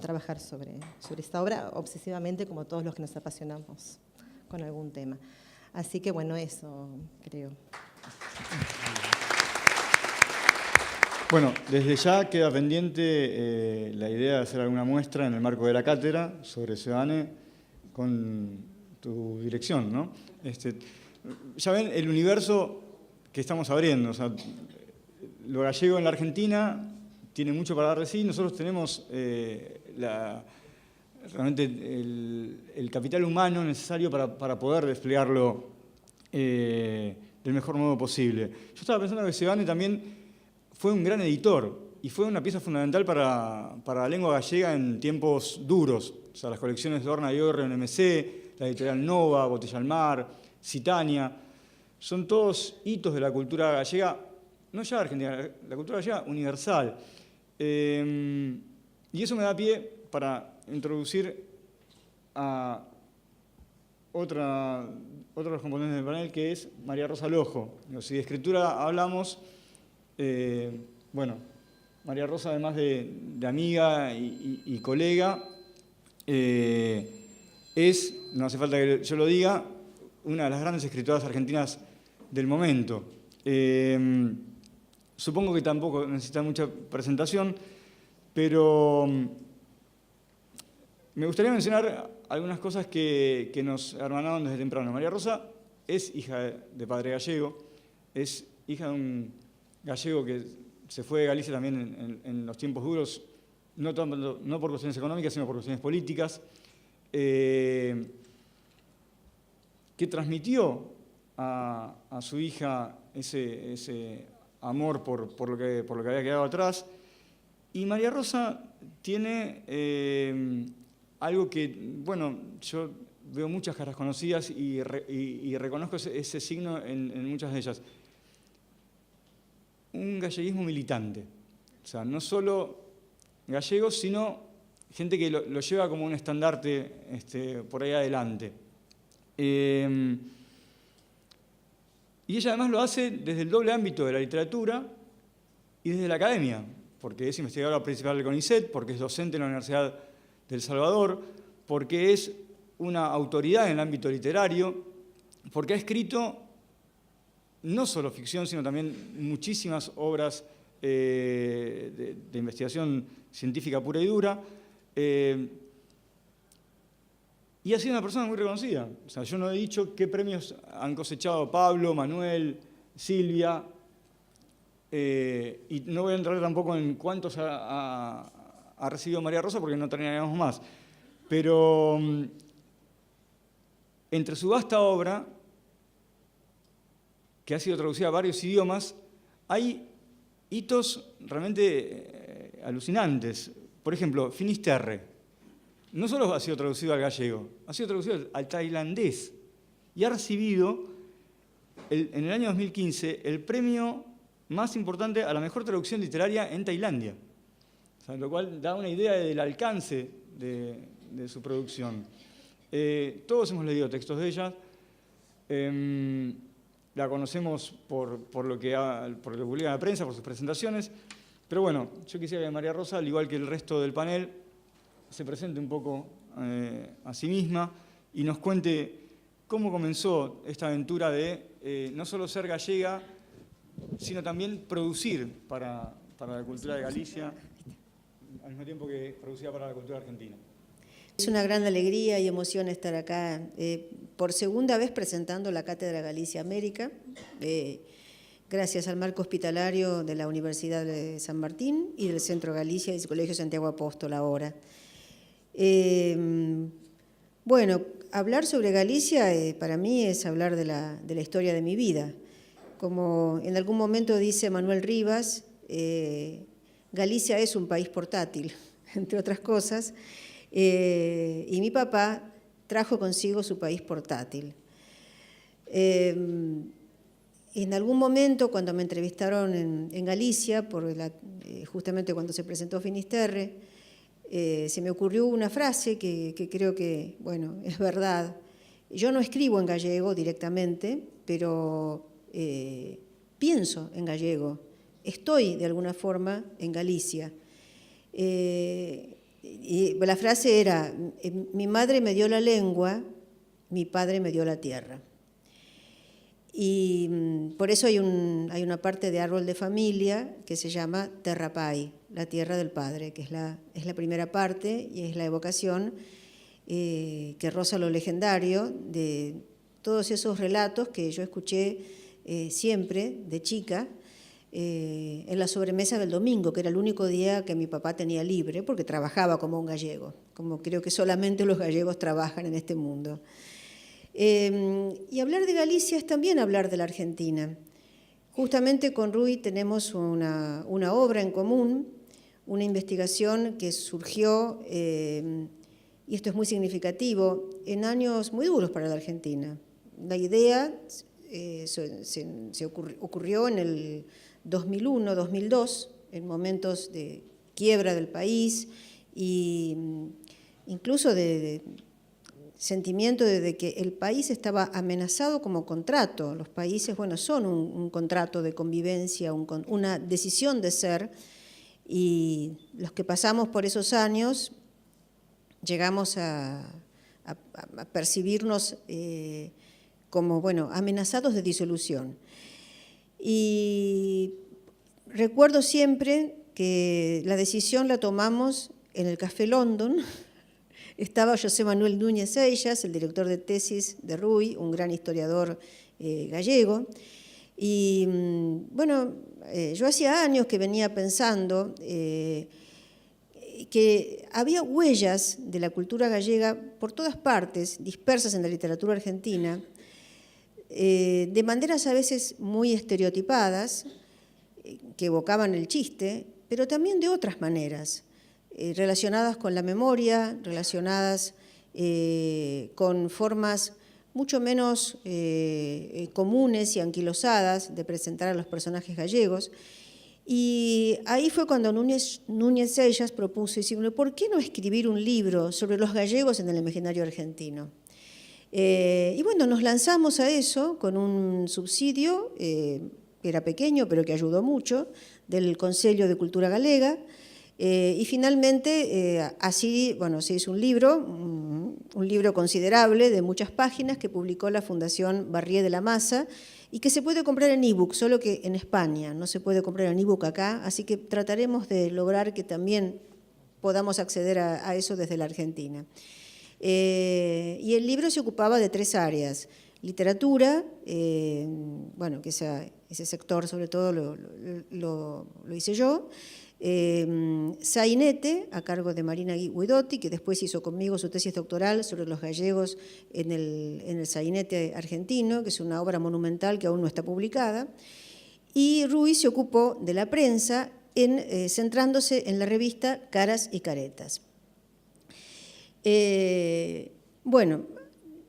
Speaker 7: trabajar sobre esta obra obsesivamente, como todos los que nos apasionamos con algún tema. Así que bueno, eso creo.
Speaker 1: Bueno, desde ya queda pendiente la idea de hacer alguna muestra en el marco de la cátedra sobre Ciudadane con tu dirección, ¿no? Ya ven el universo que estamos abriendo. O sea, lo gallego en la Argentina tiene mucho para dar de sí. Nosotros tenemos realmente el capital humano necesario para poder desplegarlo del mejor modo posible. Yo estaba pensando que Ciudadane también fue un gran editor y fue una pieza fundamental para la lengua gallega en tiempos duros. O sea, las colecciones de Orna y Orre en MC, la editorial Nova, Botella al Mar, Citania, son todos hitos de la cultura gallega, no ya argentina, la cultura gallega universal. Y eso me da pie para introducir a otro de los componentes del panel, que es María Rosa Lojo. Si de escritura hablamos, bueno, María Rosa, además de amiga y colega, es, no hace falta que yo lo diga, una de las grandes escritoras argentinas del momento. Supongo que tampoco necesita mucha presentación, pero me gustaría mencionar algunas cosas que nos hermanaron desde temprano. María Rosa es hija de padre gallego, es hija de un gallego que se fue de Galicia también en los tiempos duros, no por cuestiones económicas, sino por cuestiones políticas, que transmitió a su hija ese amor por lo que había quedado atrás. Y María Rosa tiene algo que, bueno, yo veo muchas caras conocidas y reconozco ese signo en muchas de ellas. Un galleguismo militante. O sea, no solo gallegos, sino gente que lo lleva como un estandarte por ahí adelante. Y ella además lo hace desde el doble ámbito de la literatura y desde la academia, porque es investigadora principal del CONICET, porque es docente en la Universidad de El Salvador, porque es una autoridad en el ámbito literario, porque ha escrito no solo ficción, sino también muchísimas obras de investigación científica pura y dura, y ha sido una persona muy reconocida. O sea, yo no he dicho qué premios han cosechado Pablo, Manuel, Silvia, y no voy a entrar tampoco en cuántos ha recibido María Rosa, porque no terminaríamos más. Pero entre su vasta obra, que ha sido traducida a varios idiomas, hay hitos realmente alucinantes. Por ejemplo, Finisterre. No solo ha sido traducido al gallego, ha sido traducido al tailandés y ha recibido en el año 2015 el premio más importante a la mejor traducción literaria en Tailandia. O sea, lo cual da una idea del alcance de su producción. Todos hemos leído textos de ella. La conocemos por lo que publica en la prensa, por sus presentaciones. Pero bueno, yo quisiera que María Rosa, al igual que el resto del panel, se presente un poco a sí misma y nos cuente cómo comenzó esta aventura de no solo ser gallega, sino también producir para la cultura de Galicia, al mismo tiempo que producía para la cultura argentina.
Speaker 8: Es una gran alegría y emoción estar acá por segunda vez presentando la Cátedra Galicia América, gracias al marco hospitalario de la Universidad de San Martín y del Centro Galicia y del Colegio Santiago Apóstol ahora. Bueno, hablar sobre Galicia para mí es hablar de la historia de mi vida. Como en algún momento dice Manuel Rivas, Galicia es un país portátil, entre otras cosas, y mi papá trajo consigo su país portátil. En algún momento, cuando me entrevistaron en Galicia, justamente cuando se presentó Finisterre, se me ocurrió una frase que creo que, bueno, es verdad. Yo no escribo en gallego directamente, pero pienso en gallego. Estoy, de alguna forma, en Galicia. Y la frase era, mi madre me dio la lengua, mi padre me dio la tierra. Y por eso hay una parte de árbol de familia que se llama Terra Pai, la tierra del padre, que es la primera parte y es la evocación que roza lo legendario de todos esos relatos que yo escuché siempre de chica en la sobremesa del domingo, que era el único día que mi papá tenía libre, porque trabajaba como un gallego, como creo que solamente los gallegos trabajan en este mundo. Y hablar de Galicia es también hablar de la Argentina. Justamente con Rui tenemos una obra en común, una investigación que surgió, y esto es muy significativo, en años muy duros para la Argentina. La idea se ocurrió en el 2001, 2002, en momentos de quiebra del país e incluso de sentimiento de que el país estaba amenazado como contrato. Los países, bueno, son un contrato de convivencia, una decisión de ser, y los que pasamos por esos años llegamos a percibirnos como, bueno, amenazados de disolución. Y recuerdo siempre que la decisión la tomamos en el Café London. Estaba José Manuel Núñez Seillas, el director de tesis de Rui, un gran historiador gallego. Y bueno, yo hacía años que venía pensando que había huellas de la cultura gallega por todas partes, dispersas en la literatura argentina, de maneras a veces muy estereotipadas, que evocaban el chiste, pero también de otras maneras, relacionadas con la memoria, relacionadas con formas mucho menos comunes y anquilosadas de presentar a los personajes gallegos. Y ahí fue cuando Núñez Sellas propuso, decirle, ¿por qué no escribir un libro sobre los gallegos en el imaginario argentino? Y bueno, nos lanzamos a eso con un subsidio, que era pequeño pero que ayudó mucho, del Consello de Cultura Galega, y finalmente así, bueno, se hizo un libro considerable de muchas páginas que publicó la Fundación Barrié de la Masa y que se puede comprar en ebook, solo que en España, no se puede comprar en ebook acá, así que trataremos de lograr que también podamos acceder a eso desde la Argentina. Y el libro se ocupaba de 3 áreas: literatura, bueno, que ese sector sobre todo lo hice yo, sainete, a cargo de Marina Guidotti, que después hizo conmigo su tesis doctoral sobre los gallegos en el sainete argentino, que es una obra monumental que aún no está publicada, y Ruiz se ocupó de la prensa, centrándose en la revista Caras y Caretas. Bueno,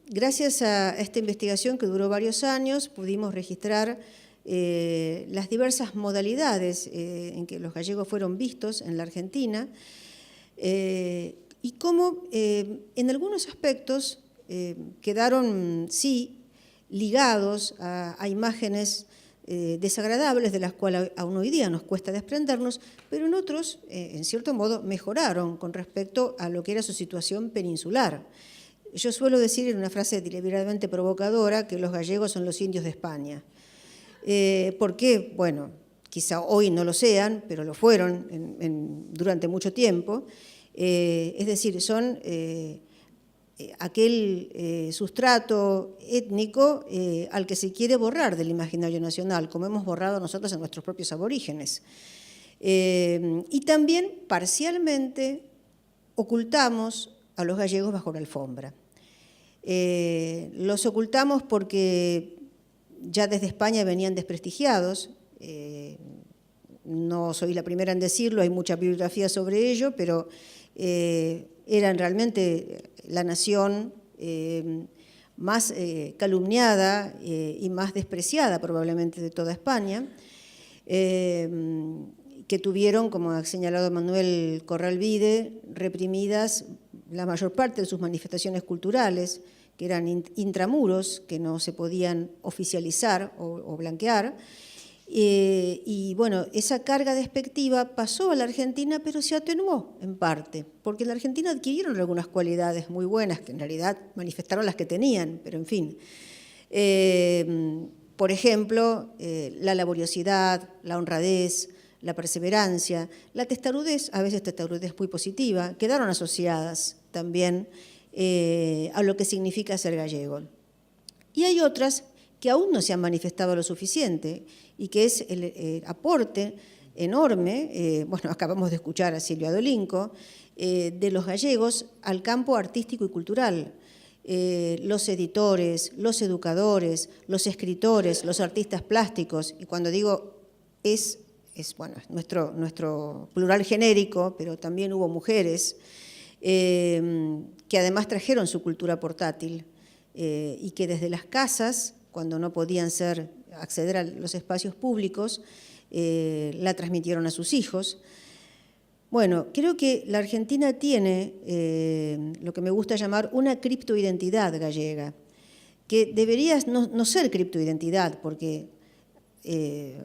Speaker 8: gracias a esta investigación que duró varios años, pudimos registrar las diversas modalidades en que los gallegos fueron vistos en la Argentina y cómo en algunos aspectos quedaron, sí, ligados a imágenes desagradables de las cuales aún hoy día nos cuesta desprendernos, pero en otros, en cierto modo, mejoraron con respecto a lo que era su situación peninsular. Yo suelo decir en una frase deliberadamente provocadora que los gallegos son los indios de España. ¿Por qué? Bueno, quizá hoy no lo sean, pero lo fueron durante mucho tiempo. Es decir, son aquel sustrato étnico al que se quiere borrar del imaginario nacional, como hemos borrado nosotros a nuestros propios aborígenes. Y también, parcialmente, ocultamos a los gallegos bajo la alfombra. Los ocultamos porque ya desde España venían desprestigiados. No soy la primera en decirlo, hay mucha bibliografía sobre ello, pero eran realmente la nación más calumniada y más despreciada probablemente de toda España, que tuvieron, como ha señalado Manuel Corral Vide, reprimidas la mayor parte de sus manifestaciones culturales, que eran intramuros, que no se podían oficializar o blanquear. Y bueno, esa carga despectiva pasó a la Argentina, pero se atenuó en parte, porque en la Argentina adquirieron algunas cualidades muy buenas, que en realidad manifestaron las que tenían, pero en fin. Por ejemplo, la laboriosidad, la honradez, la perseverancia, la testarudez, a veces testarudez muy positiva, quedaron asociadas también a lo que significa ser gallego. Y hay otras que aún no se han manifestado lo suficiente y que es el aporte enorme, bueno, acabamos de escuchar a Silvia Dolinco, de los gallegos al campo artístico y cultural. Los editores, los educadores, los escritores, los artistas plásticos, y cuando digo bueno, nuestro plural genérico, pero también hubo mujeres que además trajeron su cultura portátil y que desde las casas, cuando no podían acceder a los espacios públicos, la transmitieron a sus hijos. Bueno, creo que la Argentina tiene lo que me gusta llamar una criptoidentidad gallega, que debería no ser criptoidentidad, porque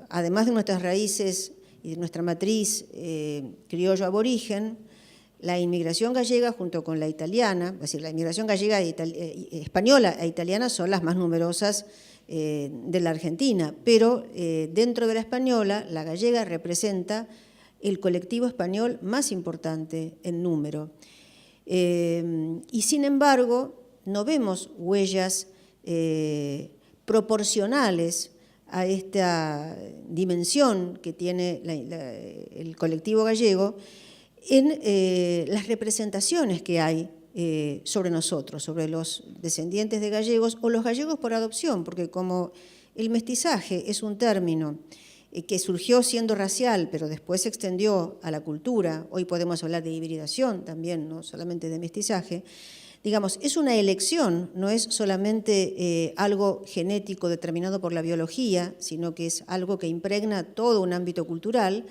Speaker 8: además de nuestras raíces y de nuestra matriz criollo aborigen, la inmigración gallega junto con la italiana, es decir, la inmigración gallega española e italiana son las más numerosas de la Argentina, pero dentro de la española, la gallega representa el colectivo español más importante en número. Y sin embargo, no vemos huellas proporcionales a esta dimensión que tiene el colectivo gallego en las representaciones que hay sobre nosotros, sobre los descendientes de gallegos o los gallegos por adopción, porque como el mestizaje es un término que surgió siendo racial, pero después se extendió a la cultura, hoy podemos hablar de hibridación también, no solamente de mestizaje, digamos, es una elección, no es solamente algo genético determinado por la biología, sino que es algo que impregna todo un ámbito cultural.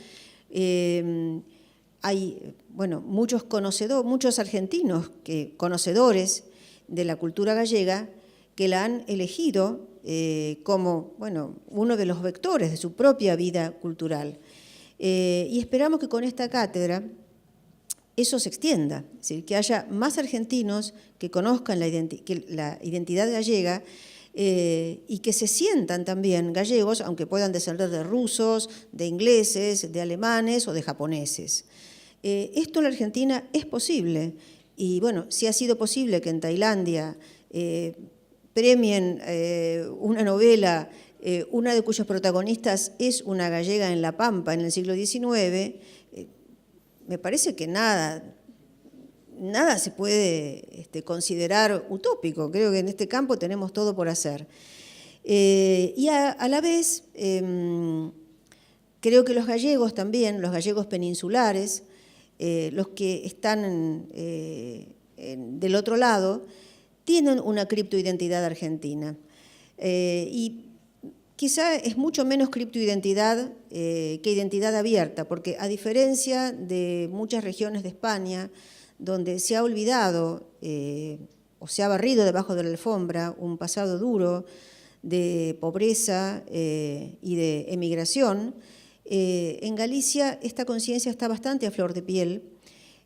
Speaker 8: Hay, bueno, muchos argentinos conocedores de la cultura gallega que la han elegido como, bueno, uno de los vectores de su propia vida cultural. Y esperamos que con esta cátedra eso se extienda, es decir, que haya más argentinos que conozcan la identidad gallega y que se sientan también gallegos, aunque puedan descender de rusos, de ingleses, de alemanes o de japoneses. Esto en la Argentina es posible y, bueno, si ha sido posible que en Tailandia premien una novela, una de cuyos protagonistas es una gallega en La Pampa en el siglo XIX, me parece que nada se puede considerar utópico. Creo que en este campo tenemos todo por hacer. Y a la vez, creo que los gallegos también, los gallegos peninsulares, los que están del otro lado, tienen una criptoidentidad argentina. Y quizá es mucho menos criptoidentidad que identidad abierta, porque a diferencia de muchas regiones de España, donde se ha olvidado o se ha barrido debajo de la alfombra un pasado duro de pobreza y de emigración, en Galicia esta conciencia está bastante a flor de piel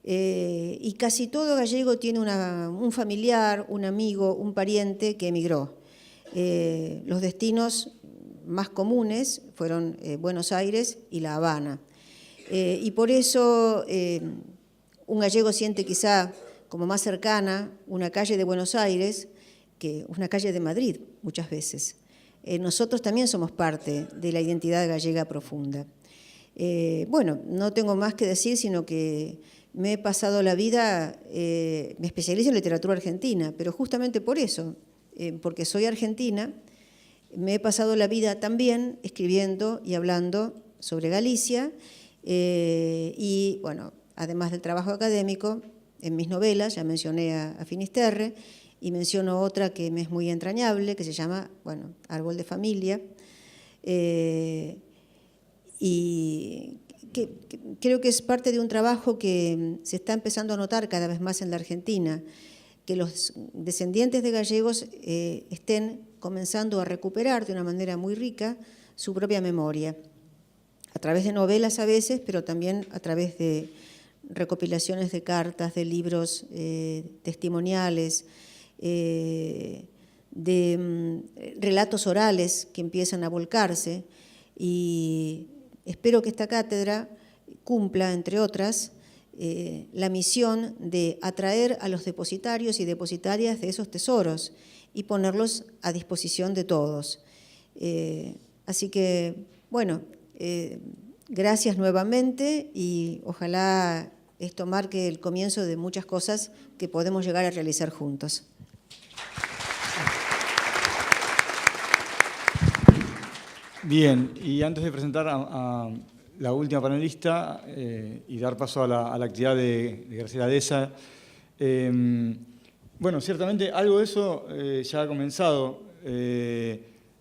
Speaker 8: y casi todo gallego tiene un familiar, un amigo, un pariente que emigró. Los destinos más comunes fueron Buenos Aires y La Habana. Y por eso un gallego siente quizá como más cercana una calle de Buenos Aires que una calle de Madrid muchas veces. Nosotros también somos parte de la identidad gallega profunda. Bueno, no tengo más que decir, sino que me he pasado la vida, me especializo en literatura argentina, pero justamente por eso, porque soy argentina, me he pasado la vida también escribiendo y hablando sobre Galicia y, bueno, además del trabajo académico, en mis novelas, ya mencioné a Finisterre, y menciono otra que me es muy entrañable, que se llama, bueno, Árbol de Familia, y que creo que es parte de un trabajo que se está empezando a notar cada vez más en la Argentina, que los descendientes de gallegos estén comenzando a recuperar de una manera muy rica su propia memoria, a través de novelas a veces, pero también a través de recopilaciones de cartas, de libros testimoniales, de relatos orales que empiezan a volcarse, y espero que esta cátedra cumpla, entre otras, la misión de atraer a los depositarios y depositarias de esos tesoros y ponerlos a disposición de todos. Así que, bueno, gracias nuevamente y ojalá esto marque el comienzo de muchas cosas que podemos llegar a realizar juntos.
Speaker 1: Bien, y antes de presentar a la última panelista y dar paso a la actividad de Graciela Deza, bueno, ciertamente algo de eso ya ha comenzado.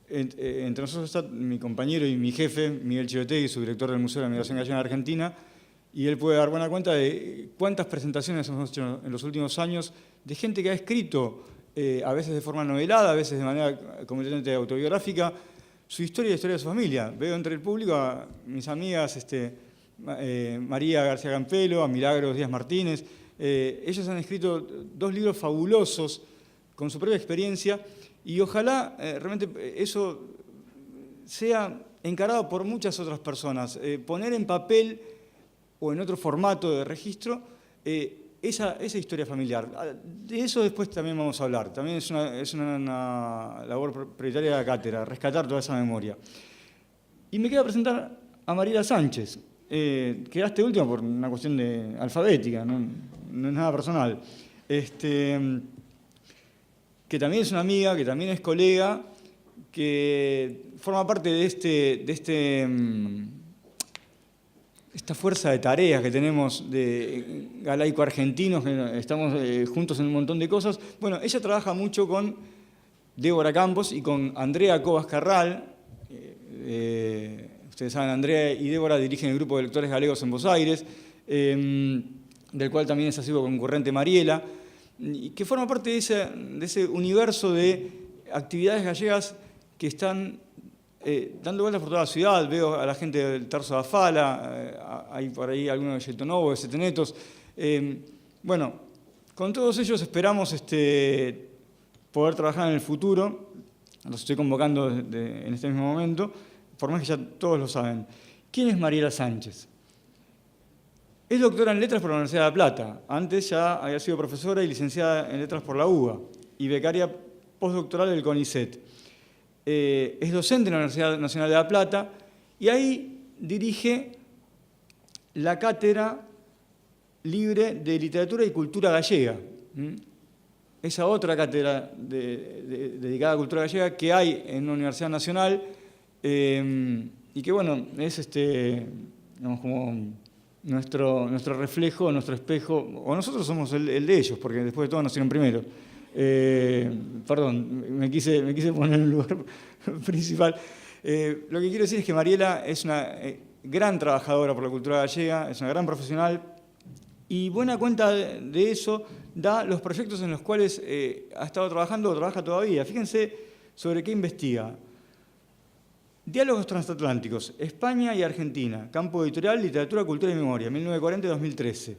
Speaker 1: Entre nosotros está mi compañero y mi jefe, Miguel Chivetegui, su director del Museo de la Migración Gallega en Argentina, y él puede dar buena cuenta de cuántas presentaciones hemos hecho en los últimos años de gente que ha escrito, a veces de forma novelada, a veces de manera completamente autobiográfica, su historia y la historia de su familia. Veo entre el público a mis amigas María García Campelo, a Milagros Díaz Martínez. Ellos han escrito 2 libros fabulosos con su propia experiencia y ojalá realmente eso sea encarado por muchas otras personas. Poner en papel o en otro formato de registro esa historia familiar. De eso después también vamos a hablar. También es una labor prioritaria de la cátedra, rescatar toda esa memoria. Y me queda presentar a Mariela Sánchez. Quedaste última por una cuestión alfabética, no es nada personal. Que también es una amiga, que también es colega, que forma parte de esta fuerza de tareas que tenemos de galaico-argentinos, que estamos juntos en un montón de cosas. Bueno, ella trabaja mucho con Débora Campos y con Andrea Cobas Carral. Ustedes saben, Andrea y Débora dirigen el grupo de lectores galegos en Buenos Aires, del cual también es asiduo concurrente Mariela, y que forma parte de ese universo de actividades gallegas que están dando vueltas por toda la ciudad. Veo a la gente del Tarso de Afala, hay por ahí algunos de Yetonovo, de Setenetos. Bueno, con todos ellos esperamos poder trabajar en el futuro. Los estoy convocando en este mismo momento, por más que ya todos lo saben. ¿Quién es Mariela Sánchez? Es doctora en Letras por la Universidad de La Plata. Antes ya había sido profesora y licenciada en Letras por la UBA y becaria postdoctoral del CONICET. Es docente en la Universidad Nacional de La Plata y ahí dirige la Cátedra Libre de Literatura y Cultura Gallega. Esa otra cátedra dedicada a cultura gallega que hay en una universidad nacional y que, bueno, es digamos, como nuestro reflejo, nuestro espejo, o nosotros somos el de ellos, porque después de todo nacieron primero. Perdón, me quise poner en el lugar principal. Lo que quiero decir es que Mariela es una gran trabajadora por la cultura gallega, es una gran profesional, y buena cuenta de eso da los proyectos en los cuales ha estado trabajando o trabaja todavía. Fíjense sobre qué investiga. Diálogos transatlánticos, España y Argentina, campo editorial, literatura, cultura y memoria, 1940-2013.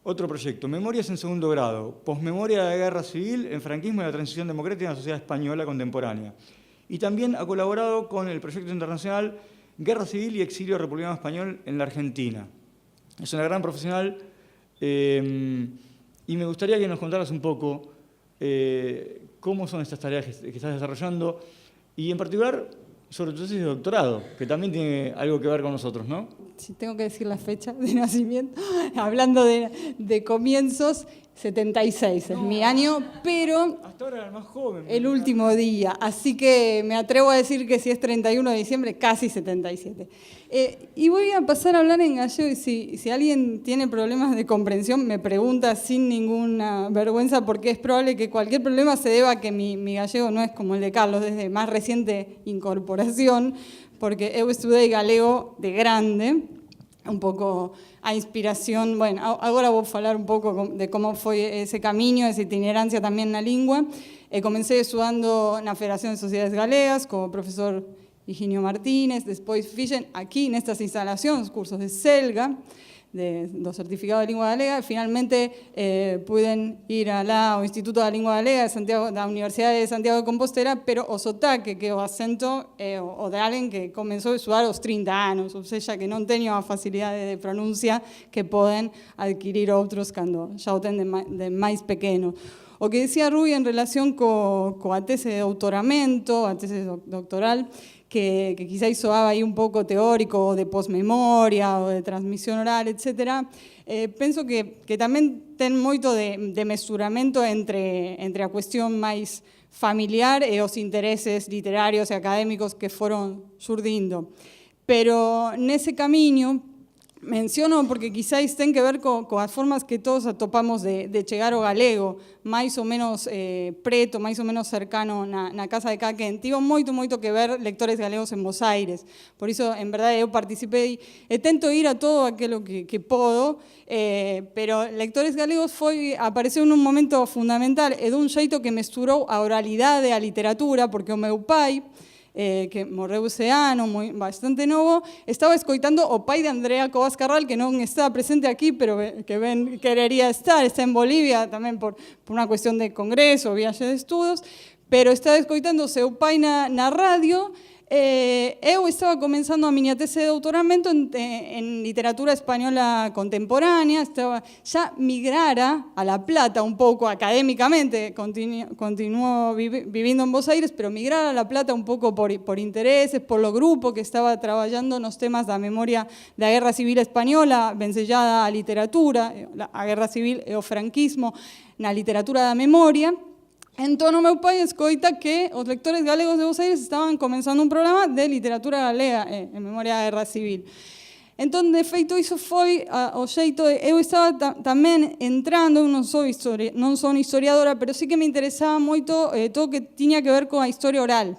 Speaker 1: Otro proyecto, Memorias en segundo grado, posmemoria de la guerra civil, el franquismo y la transición democrática en la sociedad española contemporánea. Y también ha colaborado con el proyecto internacional Guerra Civil y Exilio Republicano Español en la Argentina. Es una gran profesional y me gustaría que nos contaras un poco cómo son estas tareas que estás desarrollando y en particular sobre tu tesis de doctorado, que también tiene algo que ver con nosotros, ¿no?
Speaker 9: Si tengo que decir la fecha de nacimiento, hablando de comienzos, 76 es mi año, pero
Speaker 1: hasta ahora era el más joven.
Speaker 9: El último día, así que me atrevo a decir que si es 31 de diciembre, casi 77. Y voy a pasar a hablar en gallego y si alguien tiene problemas de comprensión me pregunta sin ninguna vergüenza porque es probable que cualquier problema se deba a que mi gallego no es como el de Carlos, desde más reciente incorporación, porque eu estudei galego de grande, un pouco a inspiración, bueno, agora vou falar un pouco de como foi ese camiño, esa itinerancia tamén na lingua. Comecei estudando na Federación de Sociedades Galegas, como profesor Higinio Martínez, despois fixen aquí nestas instalacións, cursos de CELGA, do Certificado de Lingua Galega, e finalmente puiden ir alá ao Instituto da Lingua Galega da Universidade de Santiago de Compostela, pero o sotaque, que o acento é o de alguén que comezou a estudar aos 30 anos, ou seja, que non teño a facilidade de pronuncia que poden adquirir outros cando xa o ten de máis pequeno. O que decía Rui en relación coa tese de doutoramento, a tese doctoral, que quizá soaba aí un pouco teórico, de posmemoria, ou de transmisión oral, etc. Penso que tamén ten moito de mesuramento entre a cuestión máis familiar e os intereses literarios e académicos que foron surdindo. Pero nese camiño, menciono porque quizáis ten que ver coas formas que todos atopamos de chegar ao galego, máis ou menos preto, máis ou menos cercano na casa de cada quen. Tivo moito que ver lectores galegos en Buenos Aires. Por iso, en verdade, eu participei e tento ir a todo aquilo que podo, pero Lectores Galegos apareceu nun momento fundamental e dun xeito que mesturou a oralidade e a literatura, porque o meu pai, que morreu ese ano, bastante novo, estaba escoitando o pai de Andrea Cobas Carral, que non está presente aquí, pero que querería estar, está en Bolivia tamén por unha cuestión de congreso, viaxe de estudos, pero estaba escoitando o seu pai na radio. Eu estaba comenzando a miña tese de doutoramento en literatura española contemporánea, estaba xa migrara a La Plata un pouco académicamente, continuó vivindo en Buenos Aires, pero migrar a La Plata un pouco por intereses, por lo grupo que estaba traballando nos temas da memoria da Guerra Civil Española, vencellada a literatura, a Guerra Civil e o franquismo na literatura da memoria. Entón, o meu pai escoita que os lectores galegos de Buenos Aires estaban comenzando un programa de literatura galega en memoria da Guerra Civil. Entón, de feito, iso foi o xeito de... Eu estaba tamén entrando, non son historiadora, pero sí que me interesaba moito todo o que tiña que ver coa historia oral.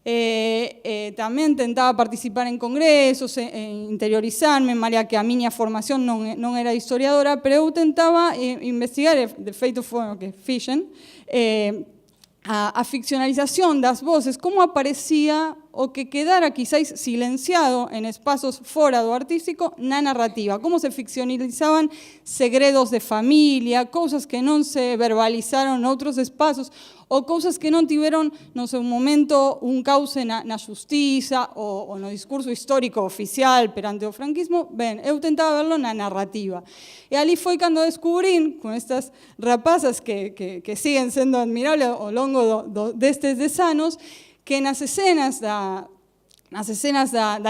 Speaker 9: Tamén tentaba participar en congresos, interiorizarme, malia que a miña formación non era historiadora, pero eu tentaba investigar, de feito foi o que fixen, a ficcionalización das voces, como aparecía o que quedara quizáis silenciado en espazos fora do artístico na narrativa, como se ficcionalizaban segredos de familia, cousas que non se verbalizaron noutros espazos, ou cousas que non tiveron no seu momento un cauce na xustiza ou no discurso histórico oficial perante o franquismo. Ben, eu tentaba verlo na narrativa. E ali foi cando descubrín, con estas rapazas que siguen sendo admirables ao longo destes 10 anos, que nas escenas da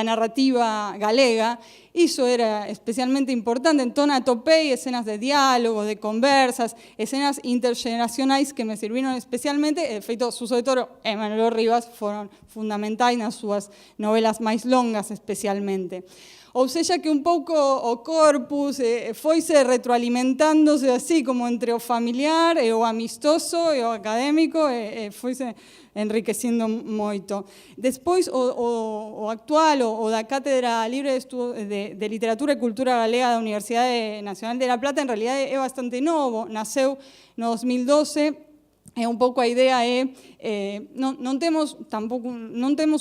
Speaker 9: narrativa galega, iso era especialmente importante. Entón atopei escenas de diálogo, de conversas, escenas intergeneracionais que me sirviron especialmente. De feito, Suso de Toro e Manuel Rivas foron fundamentais nas súas novelas máis longas especialmente. Ou seja que un pouco o corpus foise retroalimentándose así como entre o familiar e o amistoso e o académico e foise enriqueciendo moito. Despois, o actual, o da Cátedra Libre de Literatura e Cultura Galega da Universidade Nacional de La Plata, en realidad é bastante novo, naceu no 2012, e un pouco a idea é, non temos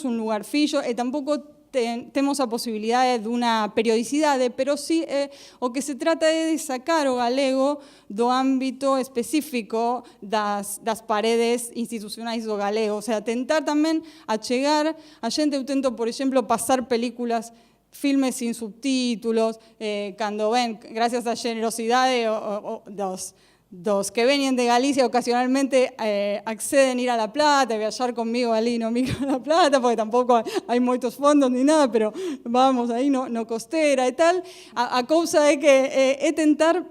Speaker 9: un lugar fixo e tampouco temos a posibilidade dunha periodicidade, pero sí o que se trata é de sacar o galego do ámbito específico das paredes institucionais do galego, o sea, tentar tamén achegar a xente. Eu tento, por exemplo, pasar películas, filmes sin subtítulos, cando ven, gracias á generosidade dos que venían de Galicia ocasionalmente acceden a ir a La Plata, viajar conmigo ali no micro a La Plata, porque tampouco hai moitos fondos ni nada, pero vamos aí no costera e tal. A cousa é que é tentar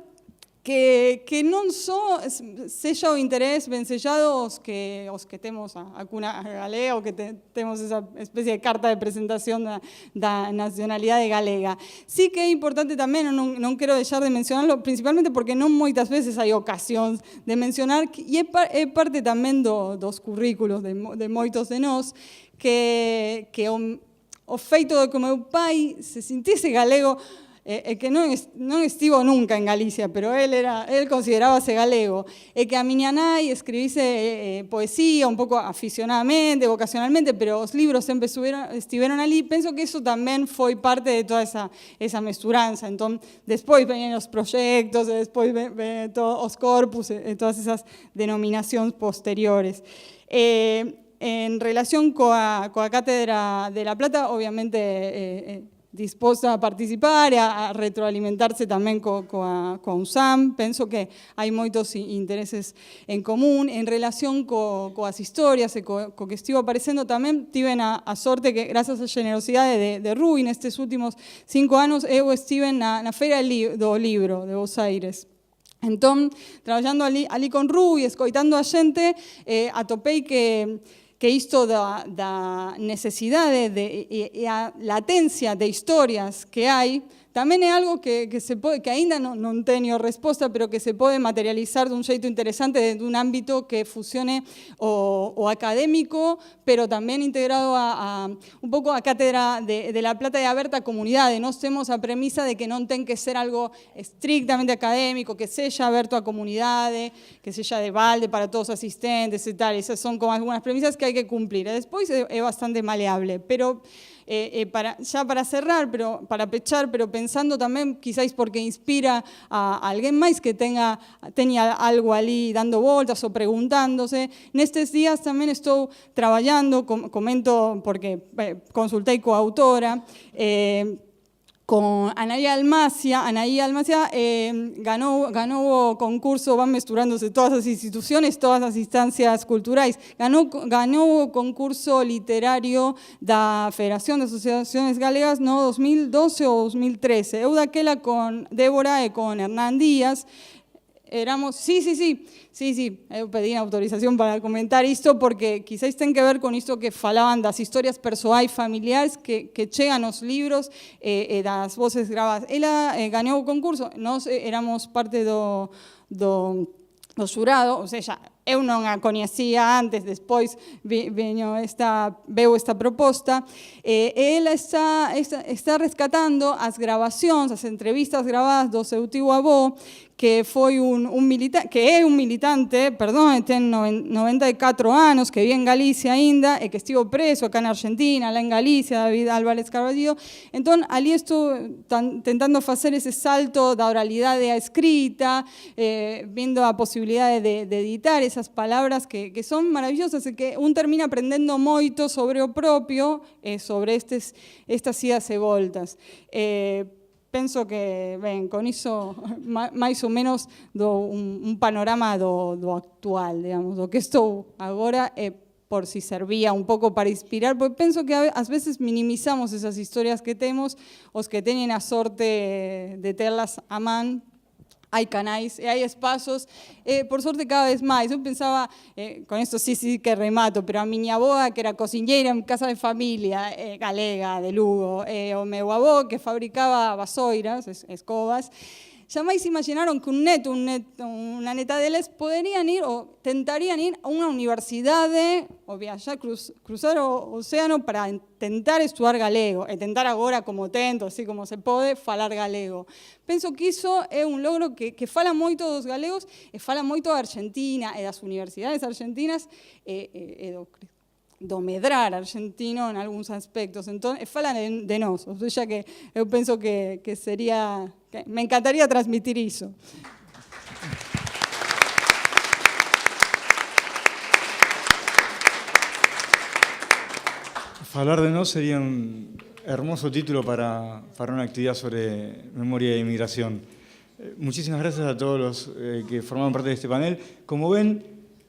Speaker 9: que non só sexa o interés vencellado os que temos a cuna galega ou que temos esa especie de carta de presentación da nacionalidade galega. Sí que é importante tamén, non quero deixar de mencionarlo, principalmente porque non moitas veces hai ocasións de mencionar, e é parte tamén dos currículos de moitos de nós, que o feito de que o meu pai se sintise galego, que non estivo nunca en Galicia, pero él considerábase galego, e que a miña nai escribise poesía un pouco aficionadamente, vocacionalmente, pero os libros sempre estiveron ali. Penso que iso tamén foi parte de toda esa mesturanza. Entón, despois venían os proxectos, despois ven os corpus e todas esas denominacións posteriores. En relación coa Cátedra de La Plata, obviamente disposta a participar e a retroalimentarse tamén coa USAM. Penso que hai moitos intereses en común. En relación coas historias e co que estivo aparecendo tamén, tiven a sorte que, gracias á generosidade de Rui, nestes últimos 5 anos, eu estive na Feira do Libro de Bos Aires. Entón, traballando ali con Rui, escoitando a xente, atopei que isto da necesidade e a latencia de historias que hai, tamén é algo que aínda non teño resposta, pero que se pode materializar dun xeito interesante dun ámbito que fusione o académico, pero tamén integrado un pouco a Cátedra de La Plata e aberta a comunidade. Nós temos a premisa de que non ten que ser algo estrictamente académico, que sexa aberto a comunidade, que sexa de balde para todos os asistentes e tal. Esas son como algunas premisas que hai que cumplir. E despois é bastante maleable, pero para cerrar, para pechar, pero pensando tamén, quizáis porque inspira a alguén máis que teña algo ali dando voltas ou preguntándose. Nestes días tamén estou traballando, comento porque consultei coa autora, con Anaí Almacia. Anaí Almacia ganou o concurso, van mesturándose todas as instituciones, todas as instancias culturais, ganou o concurso literario da Federación de Asociaciones Galegas no 2012 ou 2013. Eu daquela con Débora e con Hernán Díaz, eu pedí autorización para comentar isto porque quizás ten que ver con isto que falaban das historias persoais familiares que chegan os libros das voces gravadas. Ela gañou o concurso, nós éramos parte do xurado, ou seja, eu non a coñecía antes, despois veu esta proposta, ela está rescatando as gravacións, as entrevistas gravadas do seu tío avó, que foi que é un militante, perdón, ten 94 anos, que vive en Galicia aínda, e que estivo preso acá na Argentina, lá en Galicia, David Álvarez Carballo. Entón, ali estou tentando facer ese salto da oralidade á escrita, vindo a posibilidade de editar esas palabras que son maravillosas e que un termina aprendendo moito sobre o propio, sobre estas idas e voltas. Penso que, ben, con iso, máis ou menos un panorama do actual, digamos, do que estou agora, por si servía un pouco para inspirar, porque penso que ás veces minimizamos esas historias que temos, os que teñen a sorte de terlas a man. Hai canais e hai espazos, por sorte cada vez máis. Eu pensaba, con isto sí que remato, pero a miña avoa que era cociñeira en casa de familia, galega, de Lugo, o meu avó que fabricaba vasoiras, escobas, jamais imaginaron que un neto, unha neta deles poderían ir ou tentarían ir a unha universidade ou viaxar, cruzar o océano para tentar estudar galego e tentar agora como tento, así como se pode, falar galego. Penso que iso é un logro que fala moito dos galegos e fala moito da Argentina e das universidades argentinas e do medrar argentino en algúns aspectos. Entón, falan de nós, ou seja que eu penso que sería, que me encantaría transmitir iso.
Speaker 1: Falar de nós sería un hermoso título para una actividad sobre memoria de inmigración. Muchísimas gracias a todos los que formaron parte de este panel. Como ven,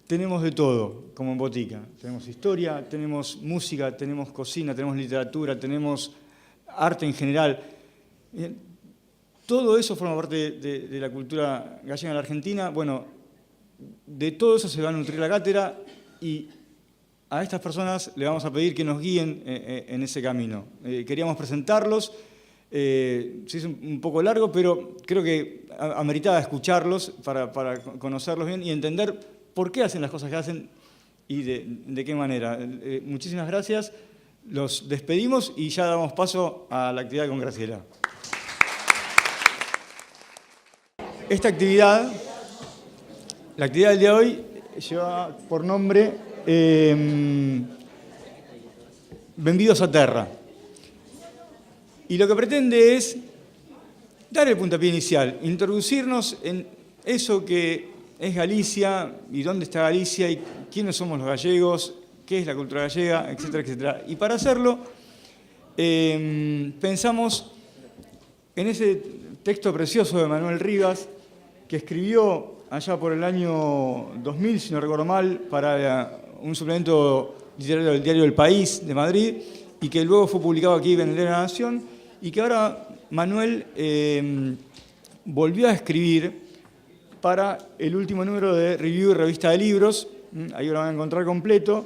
Speaker 1: tenemos de todo, como en Botica. Tenemos historia, tenemos música, tenemos cocina, tenemos literatura, tenemos arte en general. Todo eso forma parte de la cultura gallega en la Argentina. Bueno, de todo eso se va a nutrir la cátedra y a estas personas le vamos a pedir que nos guíen en ese camino. Queríamos presentarlos, se hizo un poco largo, pero creo que ameritaba escucharlos para conocerlos bien y entender por qué hacen las cosas que hacen y de qué manera. Muchísimas gracias, los despedimos y ya damos paso a la actividad con Graciela. Esta actividad, la actividad del día de hoy, lleva por nombre Benvidos a Terra. Y lo que pretende es dar el puntapié inicial, introducirnos en eso que es Galicia y dónde está Galicia y quiénes somos los gallegos, qué es la cultura gallega, etcétera, etcétera. Y para hacerlo, pensamos en ese texto precioso de Manuel Rivas, que escribió allá por el año 2000, si no recuerdo mal, para un suplemento literario del diario El País de Madrid, y que luego fue publicado aquí en el Diario de la Nación, y que ahora Manuel volvió a escribir para el último número de Review y Revista de Libros, ahí lo van a encontrar completo,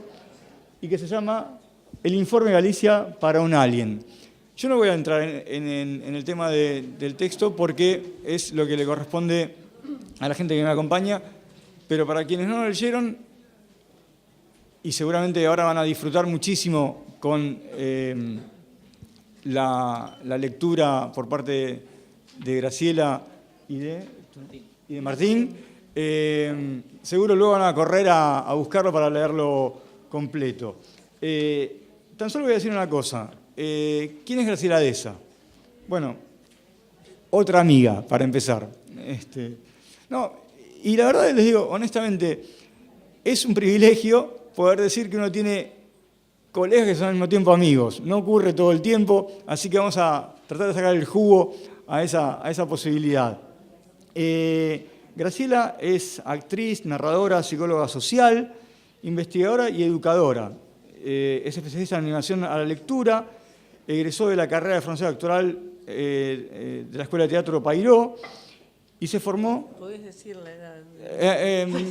Speaker 1: y que se llama El Informe Galicia para un Alien. Yo no voy a entrar en el tema del texto porque es lo que le corresponde a la gente que me acompaña, pero para quienes no lo leyeron, y seguramente ahora van a disfrutar muchísimo con la lectura por parte de Graciela y de Martín, seguro luego van a correr a buscarlo para leerlo completo. Tan solo voy a decir una cosa. ¿Quién es Graciela Deza? Bueno, otra amiga, para empezar. No, y la verdad les digo, honestamente, es un privilegio poder decir que uno tiene colegas que son al mismo tiempo amigos. No ocurre todo el tiempo, así que vamos a tratar de sacar el jugo a esa posibilidad. Graciela es actriz, narradora, psicóloga social, investigadora y educadora. Es especialista en animación a la lectura, egresó de la carrera de formación actoral de la Escuela de Teatro Pairó y se formó...
Speaker 10: ¿Podés decir la edad?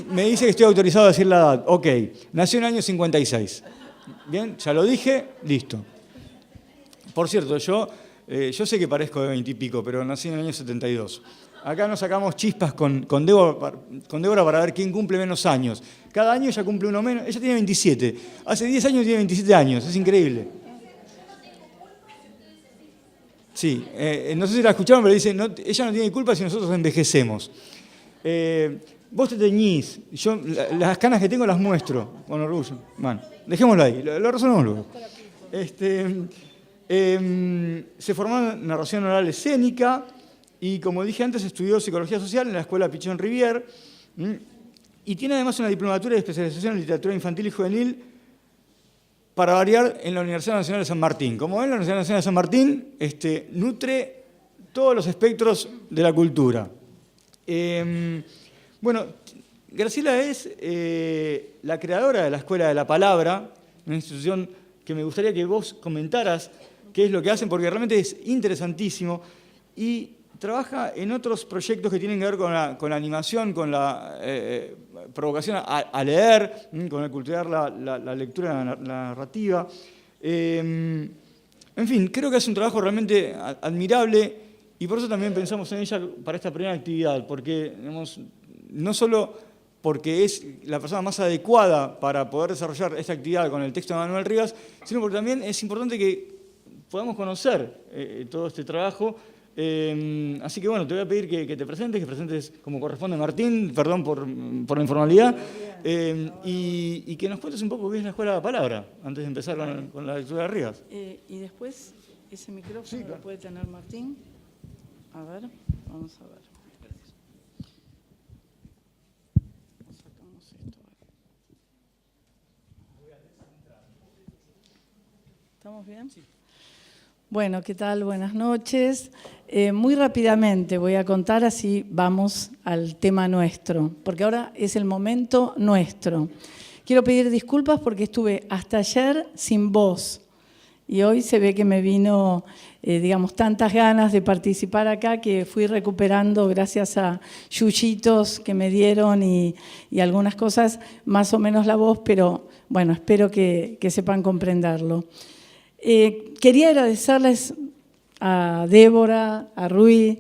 Speaker 1: Me dice que estoy autorizado a decir la edad. Ok, nació en el año 56. Bien, ya lo dije, listo. Por cierto, yo sé que parezco de 20 y pico, pero nací en el año 72. Acá nos sacamos chispas con Débora para ver quién cumple menos años. Cada año ella cumple uno menos. Ella tiene 27. Hace 10 años tiene 27 años. Es increíble. Sí, no sé si la escucharon, pero dice, ella no tiene culpa si nosotros envejecemos. Vos te teñís. Yo las canas que tengo las muestro con orgullo. Bueno, dejémoslo ahí. Lo resolvemos luego. Se formó en narración oral escénica. Y como dije antes, estudió Psicología Social en la Escuela Pichon Rivière y tiene además una diplomatura de especialización en literatura infantil y juvenil, para variar, en la Universidad Nacional de San Martín. Como ven, la Universidad Nacional de San Martín nutre todos los espectros de la cultura. Bueno, Graciela es la creadora de la Escuela de la Palabra, una institución que me gustaría que vos comentaras qué es lo que hacen, porque realmente es interesantísimo. Y trabaja en otros proyectos que tienen que ver con la animación, con la provocación a leer, con el cultivar la lectura, la narrativa. En fin, creo que hace un trabajo realmente admirable y por eso también pensamos en ella para esta primera actividad, porque digamos, no solo porque es la persona más adecuada para poder desarrollar esta actividad con el texto de Manuel Rivas, sino porque también es importante que podamos conocer todo este trabajo. Así que bueno, te voy a pedir que te presentes como corresponde, Martín, perdón por la informalidad, y que nos cuentes un poco qué es la Escuela de la Palabra, antes de empezar con la lectura de Rivas.
Speaker 10: Y después, ese micrófono
Speaker 1: Sí, claro.
Speaker 10: lo puede tener Martín. A ver, vamos a ver. Sacamos esto. ¿Estamos bien? Sí. Bueno, ¿qué tal? Buenas noches. Muy rápidamente voy a contar, así vamos al tema nuestro, porque ahora es el momento nuestro. Quiero pedir disculpas porque estuve hasta ayer sin voz y hoy se ve que me vino, digamos, tantas ganas de participar acá que fui recuperando gracias a yuyitos que me dieron y algunas cosas, más o menos la voz, pero bueno, espero que sepan comprenderlo. Quería agradecerles a Débora, a Rui,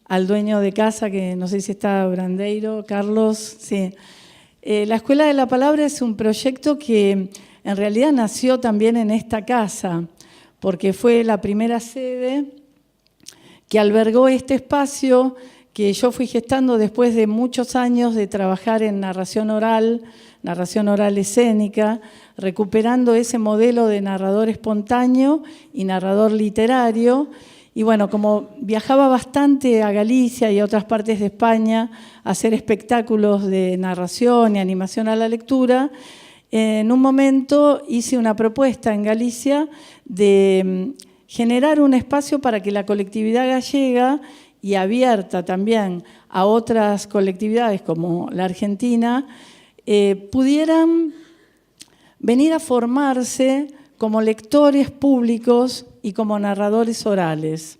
Speaker 10: al dueño de casa, que no sé si está Brandeiro, Carlos, sí. La Escuela de la Palabra es un proyecto que en realidad nació también en esta casa, porque fue la primera sede que albergó este espacio que yo fui gestando después de muchos años de trabajar en narración oral escénica, recuperando ese modelo de narrador espontáneo y narrador literario. Y bueno, como viajaba bastante a Galicia y a otras partes de España a hacer espectáculos de narración y animación a la lectura, en un momento hice una propuesta en Galicia de generar un espacio para que la colectividad gallega, y abierta también a otras colectividades como la argentina, pudieran venir a formarse como lectores públicos y como narradores orales,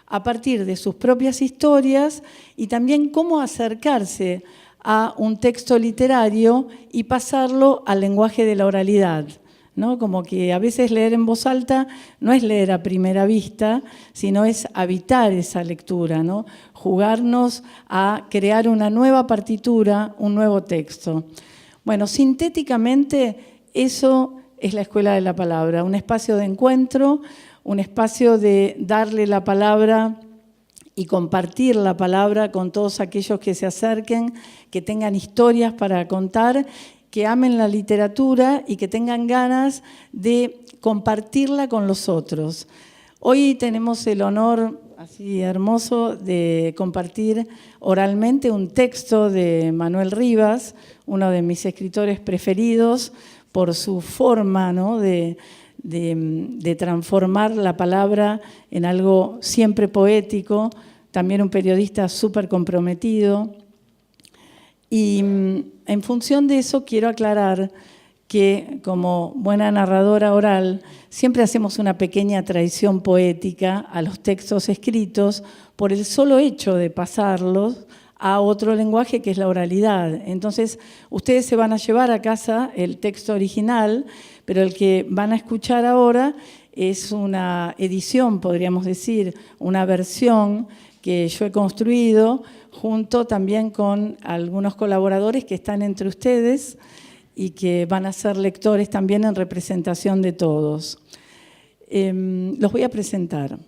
Speaker 10: a partir de sus propias historias y también cómo acercarse a un texto literario y pasarlo al lenguaje de la oralidad, ¿no? Como que a veces leer en voz alta no es leer a primera vista, sino es habitar esa lectura, ¿no? Jugarnos a crear una nueva partitura, un nuevo texto. Bueno, sintéticamente, eso es la Escuela de la Palabra, un espacio de encuentro, un espacio de darle la palabra y compartir la palabra con todos aquellos que se acerquen, que tengan historias para contar, que amen la literatura y que tengan ganas de compartirla con los otros. Hoy tenemos el honor así hermoso de compartir oralmente un texto de Manuel Rivas, uno de mis escritores preferidos, por su forma, ¿no?, de transformar la palabra en algo siempre poético, también un periodista súper comprometido. Y en función de eso quiero aclarar que como buena narradora oral siempre hacemos una pequeña traición poética a los textos escritos por el solo hecho de pasarlos a otro lenguaje que es la oralidad. Entonces, ustedes se van a llevar a casa el texto original, pero el que van a escuchar ahora es una edición, podríamos decir, una versión que yo he construido junto también con algunos colaboradores que están entre ustedes y que van a ser lectores también en representación de todos. Los voy a presentar.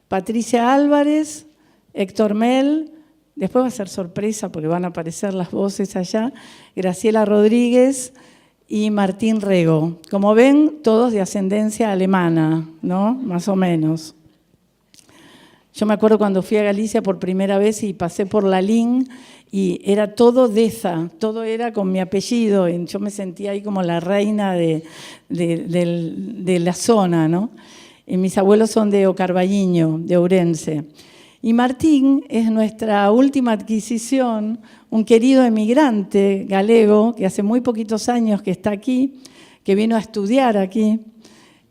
Speaker 10: Patricia Álvarez, Héctor Mel, después va a ser sorpresa porque van a aparecer las voces allá, Graciela Rodríguez y Martín Rego. Como ven, todos de ascendencia alemana, ¿no? Más o menos. Yo me acuerdo cuando fui a Galicia por primera vez y pasé por la LIN y era todo Deza, todo era con mi apellido, y yo me sentía ahí como la reina de la zona, ¿no? Y mis abuelos son de Ocarballiño, de Ourense. Y Martín es nuestra última adquisición, un querido emigrante galego que hace muy poquitos años que está aquí, que vino a estudiar aquí,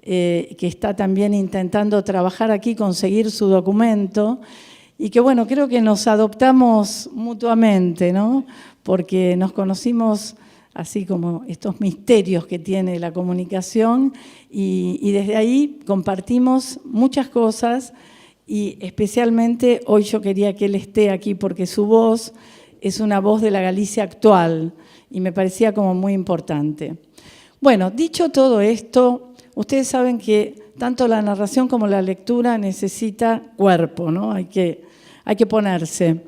Speaker 10: que está también intentando trabajar aquí, conseguir su documento, y que bueno, creo que nos adoptamos mutuamente, ¿no? Porque nos conocimos así como estos misterios que tiene la comunicación, y desde ahí compartimos muchas cosas, y especialmente hoy yo quería que él esté aquí porque su voz es una voz de la Galicia actual, y me parecía como muy importante. Bueno, dicho todo esto, ustedes saben que tanto la narración como la lectura necesita cuerpo, ¿no? Hay que ponerse.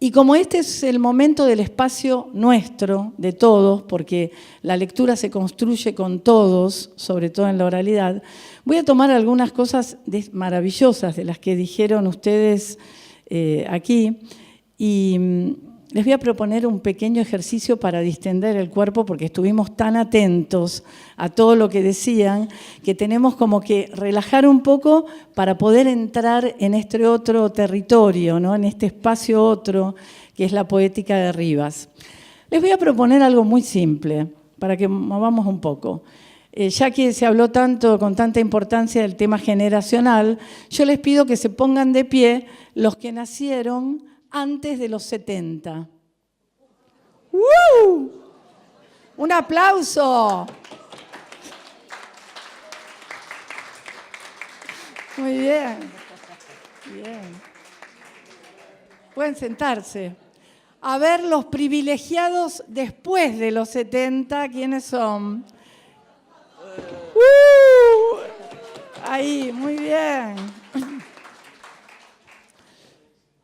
Speaker 10: Y como este es el momento del espacio nuestro, de todos, porque la lectura se construye con todos, sobre todo en la oralidad, voy a tomar algunas cosas maravillosas de las que dijeron ustedes aquí, y les voy a proponer un pequeño ejercicio para distender el cuerpo, porque estuvimos tan atentos a todo lo que decían, que tenemos como que relajar un poco para poder entrar en este otro territorio, ¿no? En este espacio otro, que es la poética de Rivas. Les voy a proponer algo muy simple, para que movamos un poco. Ya que se habló tanto, con tanta importancia del tema generacional, yo les pido que se pongan de pie los que nacieron antes de los 70. ¡Un aplauso! Muy bien. Bien. Pueden sentarse. A ver, los privilegiados después de los 70, ¿quiénes son? Ahí, muy bien.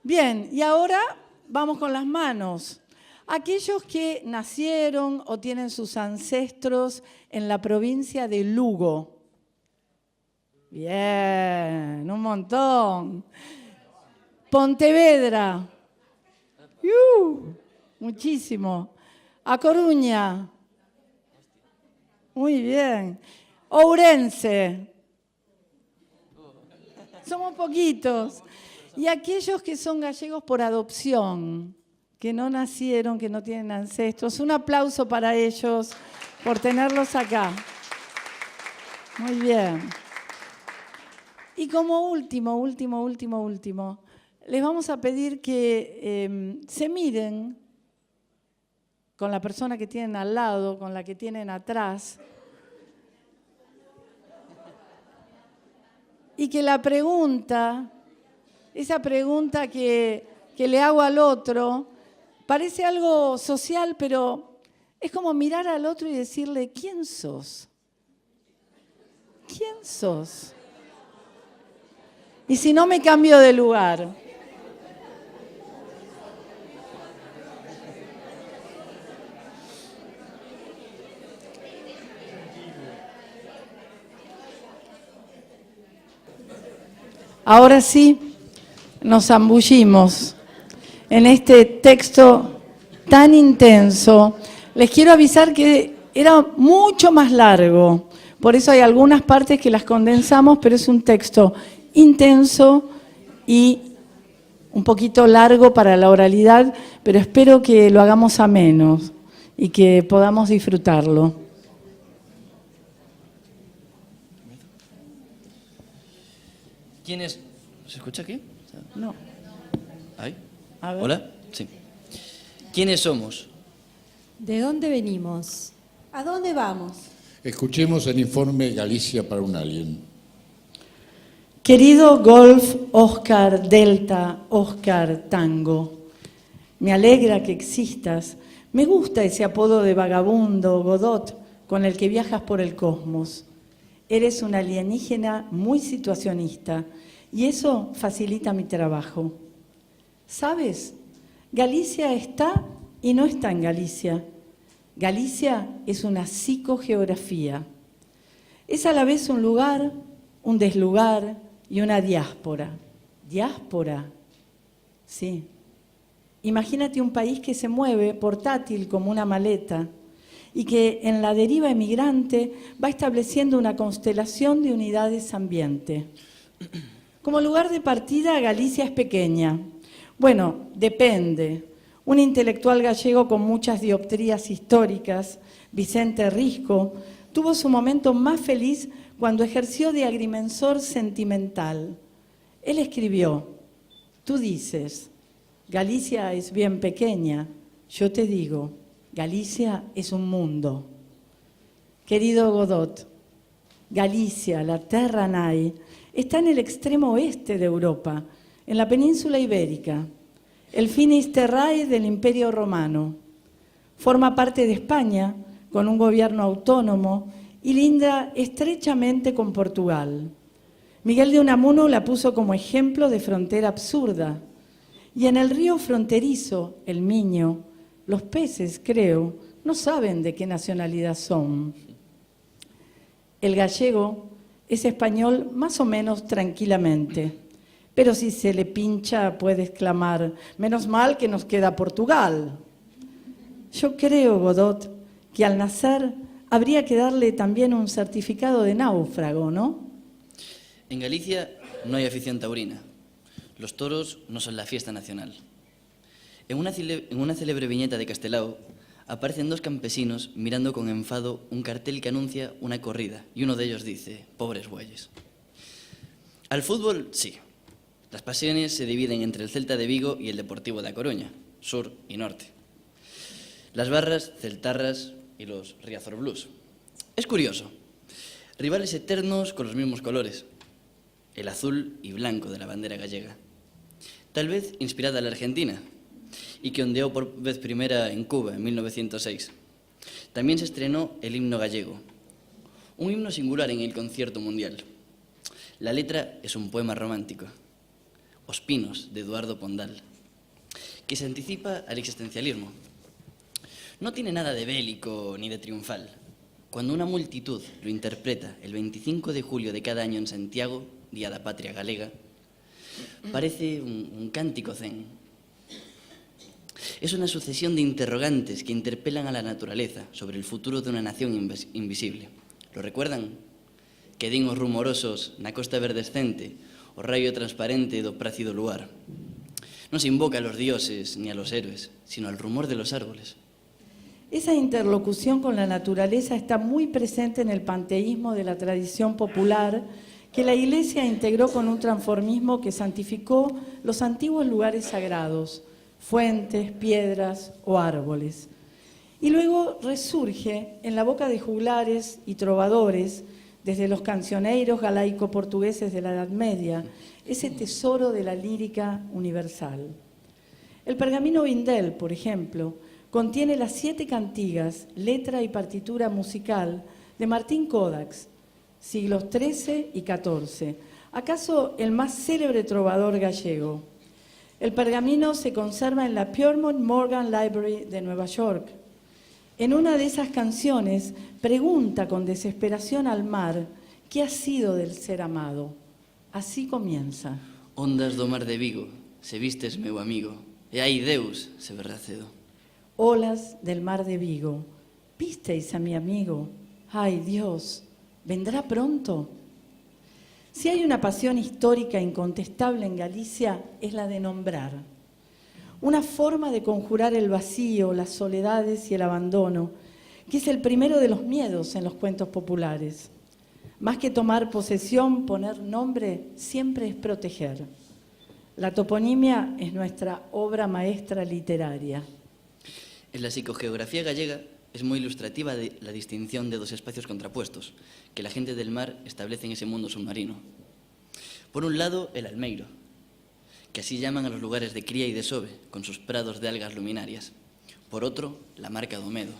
Speaker 10: Bien, y ahora vamos con las manos. Aquellos que nacieron o tienen sus ancestros en la provincia de Lugo. Bien, un montón. Pontevedra. Muchísimo. A Coruña. Muy bien. Ourense. Somos poquitos. Y aquellos que son gallegos por adopción, que no nacieron, que no tienen ancestros, un aplauso para ellos por tenerlos acá. Muy bien. Y como último, les vamos a pedir que se miren con la persona que tienen al lado, con la que tienen atrás, y que la pregunta, esa pregunta que le hago al otro, parece algo social, pero es como mirar al otro y decirle, ¿quién sos? ¿Quién sos? Y si no, me cambio de lugar. Ahora sí, nos zambullimos en este texto tan intenso. Les quiero avisar que era mucho más largo, por eso hay algunas partes que las condensamos, pero es un texto intenso y un poquito largo para la oralidad, pero espero que lo hagamos ameno y que podamos disfrutarlo.
Speaker 11: ¿Quién es? ¿Se escucha aquí?
Speaker 10: No.
Speaker 11: ¿Ahí?
Speaker 10: A ver.
Speaker 11: Hola, sí. ¿Quiénes somos?
Speaker 12: ¿De dónde venimos?
Speaker 8: ¿A dónde vamos?
Speaker 13: Escuchemos el informe Galicia para un alien.
Speaker 10: Querido Golf Oscar Delta Oscar Tango, me alegra que existas. Me gusta ese apodo de vagabundo, Godot, con el que viajas por el cosmos. Eres un alienígena muy situacionista y eso facilita mi trabajo. ¿Sabes? Galicia está y no está en Galicia. Galicia es una psicogeografía. Es a la vez un lugar, un deslugar y una diáspora. ¿Diáspora? Sí. Imagínate un país que se mueve portátil como una maleta y que en la deriva emigrante va estableciendo una constelación de unidades ambiente. Como lugar de partida, Galicia es pequeña. Bueno, depende. Un intelectual gallego con muchas dioptrías históricas, Vicente Risco, tuvo su momento más feliz cuando ejerció de agrimensor sentimental. Él escribió, tú dices, Galicia es bien pequeña, yo te digo, Galicia es un mundo. Querido Godot, Galicia, la terra nai, está en el extremo oeste de Europa, en la península ibérica, el finis terrae del Imperio Romano. Forma parte de España, con un gobierno autónomo, y linda estrechamente con Portugal. Miguel de Unamuno la puso como ejemplo de frontera absurda. Y en el río fronterizo, el Miño, los peces, creo, no saben de qué nacionalidad son. El gallego es español más o menos tranquilamente, pero si se le pincha puede exclamar, menos mal que nos queda Portugal. Yo creo, Godot, que al nacer habría que darle también un certificado de náufrago, ¿no?
Speaker 11: En Galicia no hay afición taurina. Los toros no son la fiesta nacional. En una célebre viñeta de Castelao aparecen dos campesinos mirando con enfado un cartel que anuncia una corrida y uno de ellos dice, pobres bueyes. Al fútbol, sí. Las pasiones se dividen entre el Celta de Vigo y el Deportivo de A Coruña, sur y norte. Las barras, celtarras y los Riazor Blues. Es curioso. Rivales eternos con los mismos colores. El azul y blanco de la bandera gallega. Tal vez inspirada en la Argentina, y que ondeó por vez primera en Cuba en 1906. También se estrenó el himno gallego, un himno singular en el concierto mundial. La letra es un poema romántico, Os Pinos, de Eduardo Pondal, que se anticipa al existencialismo. No tiene nada de bélico ni de triunfal. Cuando una multitud lo interpreta el 25 de julio de cada año en Santiago, Día da Patria Galega, parece un cántico zen. Es una sucesión de interrogantes que interpelan a la naturaleza sobre el futuro de una nación invisible. ¿Lo recuerdan? Que din os rumorosos na costa verdescente, o rayo transparente do prácido luar. No se invoca a los dioses ni a los héroes, sino al rumor de los árboles.
Speaker 10: Esa interlocución con la naturaleza está muy presente en el panteísmo de la tradición popular que la Iglesia integró con un transformismo que santificó los antiguos lugares sagrados, fuentes, piedras o árboles. Y luego resurge en la boca de juglares y trovadores, desde los cancioneiros galaico-portugueses de la Edad Media, ese tesoro de la lírica universal. El pergamino Vindel, por ejemplo, contiene las 7 cantigas, letra y partitura musical de Martín Codax, siglos XIII y XIV, acaso el más célebre trovador gallego. El pergamino se conserva en la Piermont Morgan Library de Nueva York. En una de esas canciones pregunta con desesperación al mar qué ha sido del ser amado. Así comienza.
Speaker 11: Ondas do mar de Vigo, se vistes meu amigo, e ai Deus, se verracedo.
Speaker 10: Olas del mar de Vigo, visteis a mi amigo. Ay Dios, ¿vendrá pronto? Si hay una pasión histórica incontestable en Galicia, es la de nombrar. Una forma de conjurar el vacío, las soledades y el abandono, que es el primero de los miedos en los cuentos populares. Más que tomar posesión, poner nombre siempre es proteger. La toponimia es nuestra obra maestra literaria.
Speaker 11: En la psicogeografía gallega es muy ilustrativa de la distinción de dos espacios contrapuestos que la gente del mar establece en ese mundo submarino. Por un lado, el Almeiro, que así llaman a los lugares de cría y desove, con sus prados de algas luminarias. Por otro, la Marca do Medo,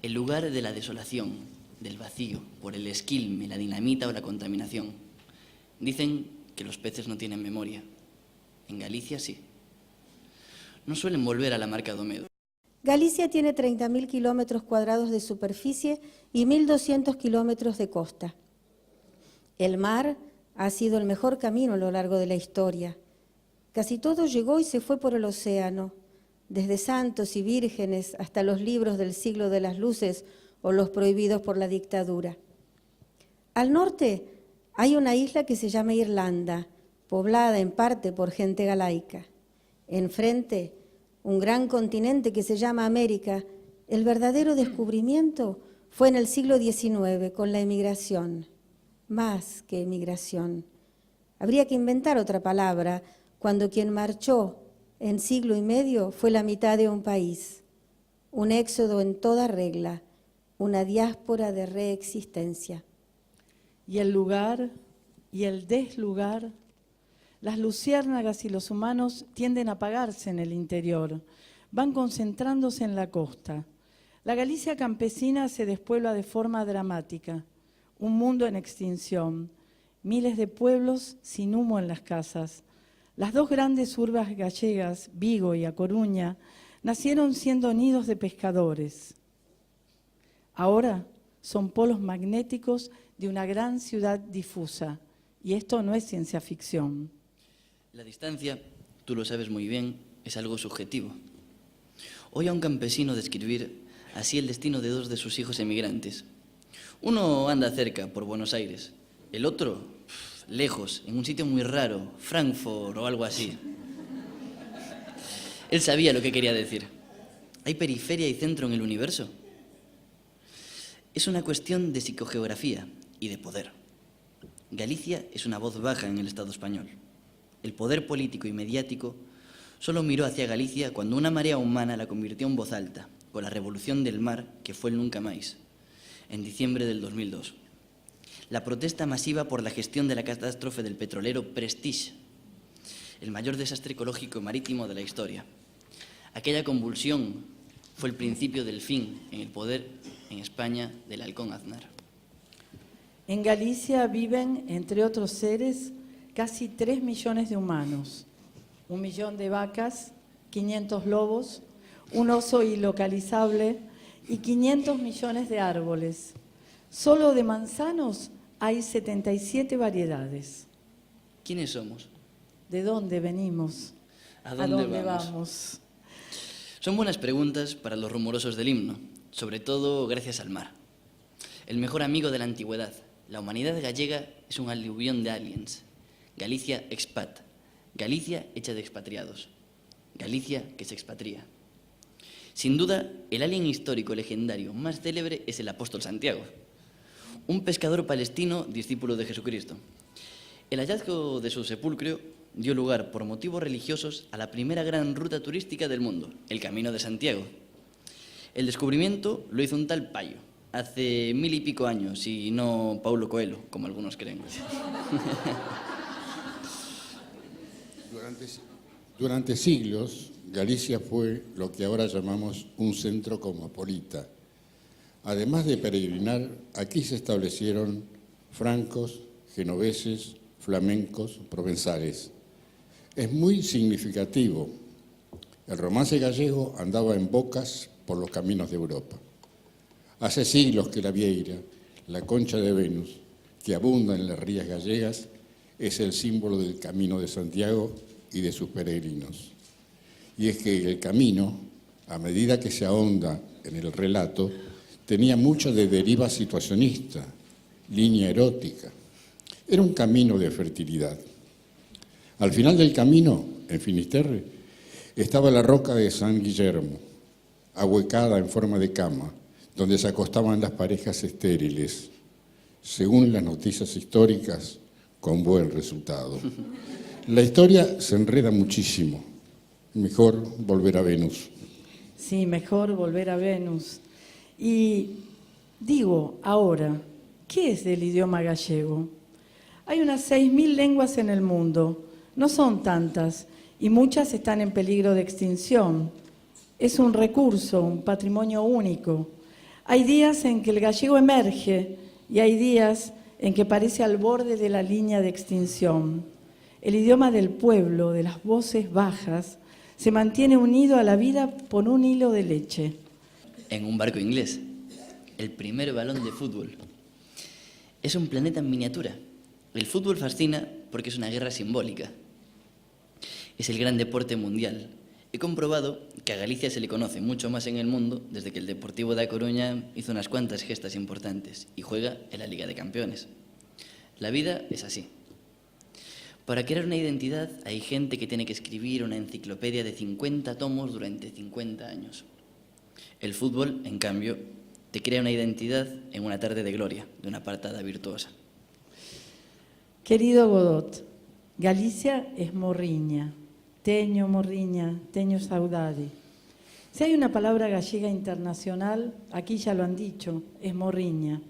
Speaker 11: el lugar de la desolación, del vacío, por el esquilme, la dinamita o la contaminación. Dicen que los peces no tienen memoria. En Galicia sí. No suelen volver a la Marca do Medo.
Speaker 8: Galicia tiene 30.000 kilómetros cuadrados de superficie y 1.200 kilómetros de costa. El mar ha sido el mejor camino a lo largo de la historia. Casi todo llegó y se fue por el océano, desde santos y vírgenes hasta los libros del siglo de las luces o los prohibidos por la dictadura. Al norte hay una isla que se llama Irlanda, poblada en parte por gente galaica. Enfrente, un gran continente que se llama América. El verdadero descubrimiento fue en el siglo XIX, con la emigración. Más que emigración. Habría que inventar otra palabra cuando quien marchó en siglo y medio fue la mitad de un país. Un éxodo en toda regla, una diáspora de reexistencia.
Speaker 10: Y el lugar y el deslugar, las luciérnagas y los humanos tienden a apagarse en el interior, van concentrándose en la costa. La Galicia campesina se despuebla de forma dramática, un mundo en extinción, miles de pueblos sin humo en las casas. Las dos grandes urbes gallegas, Vigo y A Coruña, nacieron siendo nidos de pescadores. Ahora son polos magnéticos de una gran ciudad difusa, y esto no es ciencia ficción.
Speaker 11: La distancia, tú lo sabes muy bien, es algo subjetivo. Oye a un campesino describir así el destino de dos de sus hijos emigrantes. Uno anda cerca, por Buenos Aires, el otro, lejos, en un sitio muy raro, Frankfurt o algo así. Él sabía lo que quería decir. ¿Hay periferia y centro en el universo? Es una cuestión de psicogeografía y de poder. Galicia es una voz baja en el Estado español. El poder político y mediático solo miró hacia Galicia cuando una marea humana la convirtió en voz alta, con la revolución del mar que fue el nunca más, en diciembre del 2002. La protesta masiva por la gestión de la catástrofe del petrolero Prestige, el mayor desastre ecológico marítimo de la historia. Aquella convulsión fue el principio del fin en el poder en España del halcón Aznar.
Speaker 10: En Galicia viven, entre otros seres, casi 3 millones de humanos, 1 millón de vacas, 500 lobos, un oso ilocalizable y 500 millones de árboles. Solo de manzanos hay 77 variedades.
Speaker 11: ¿Quiénes somos?
Speaker 10: ¿De dónde venimos?
Speaker 11: ¿A dónde
Speaker 10: vamos?
Speaker 11: Son buenas preguntas para los rumorosos del himno, sobre todo gracias al mar. El mejor amigo de la antigüedad. La humanidad gallega es un aluvión de aliens. Galicia expat. Galicia hecha de expatriados. Galicia que se expatría. Sin duda, el alien histórico legendario más célebre es el apóstol Santiago, un pescador palestino discípulo de Jesucristo. El hallazgo de su sepulcro dio lugar, por motivos religiosos, a la primera gran ruta turística del mundo, el Camino de Santiago. El descubrimiento lo hizo un tal Payo, hace 1000 y pico años, y no Paulo Coelho, como algunos creen.
Speaker 13: Durante siglos, Galicia fue lo que ahora llamamos un centro cosmopolita. Además de peregrinar, aquí se establecieron francos, genoveses, flamencos, provenzales. Es muy significativo. El romance gallego andaba en bocas por los caminos de Europa. Hace siglos que la vieira, la concha de Venus, que abunda en las rías gallegas, es el símbolo del Camino de Santiago y de sus peregrinos. Y es que el camino, a medida que se ahonda en el relato, tenía mucho de deriva situacionista, línea erótica. Era un camino de fertilidad. Al final del camino, en Finisterre, estaba la roca de San Guillermo, ahuecada en forma de cama, donde se acostaban las parejas estériles, según las noticias históricas, con buen resultado. La historia se enreda muchísimo. Mejor volver a Venus.
Speaker 10: Sí, mejor volver a Venus. Y digo, ahora, ¿qué es del idioma gallego? Hay unas 6.000 lenguas en el mundo. No son tantas y muchas están en peligro de extinción. Es un recurso, un patrimonio único. Hay días en que el gallego emerge y hay días en que parece al borde de la línea de extinción. El idioma del pueblo, de las voces bajas, se mantiene unido a la vida por un hilo de leche.
Speaker 11: En un barco inglés, el primer balón de fútbol. Es un planeta en miniatura. El fútbol fascina porque es una guerra simbólica. Es el gran deporte mundial. He comprobado que a Galicia se le conoce mucho más en el mundo desde que el Deportivo da Coruña hizo unas cuantas gestas importantes y juega en la Liga de Campeones. La vida es así. Para crear una identidad hay gente que tiene que escribir una enciclopedia de 50 tomos durante 50 años. El fútbol, en cambio, te crea una identidad en una tarde de gloria, de una patada virtuosa.
Speaker 10: Querido Godot, Galicia es morriña. Teño morriña, teño saudade. Si hay una palabra gallega internacional, aquí ya lo han dicho, es morriña.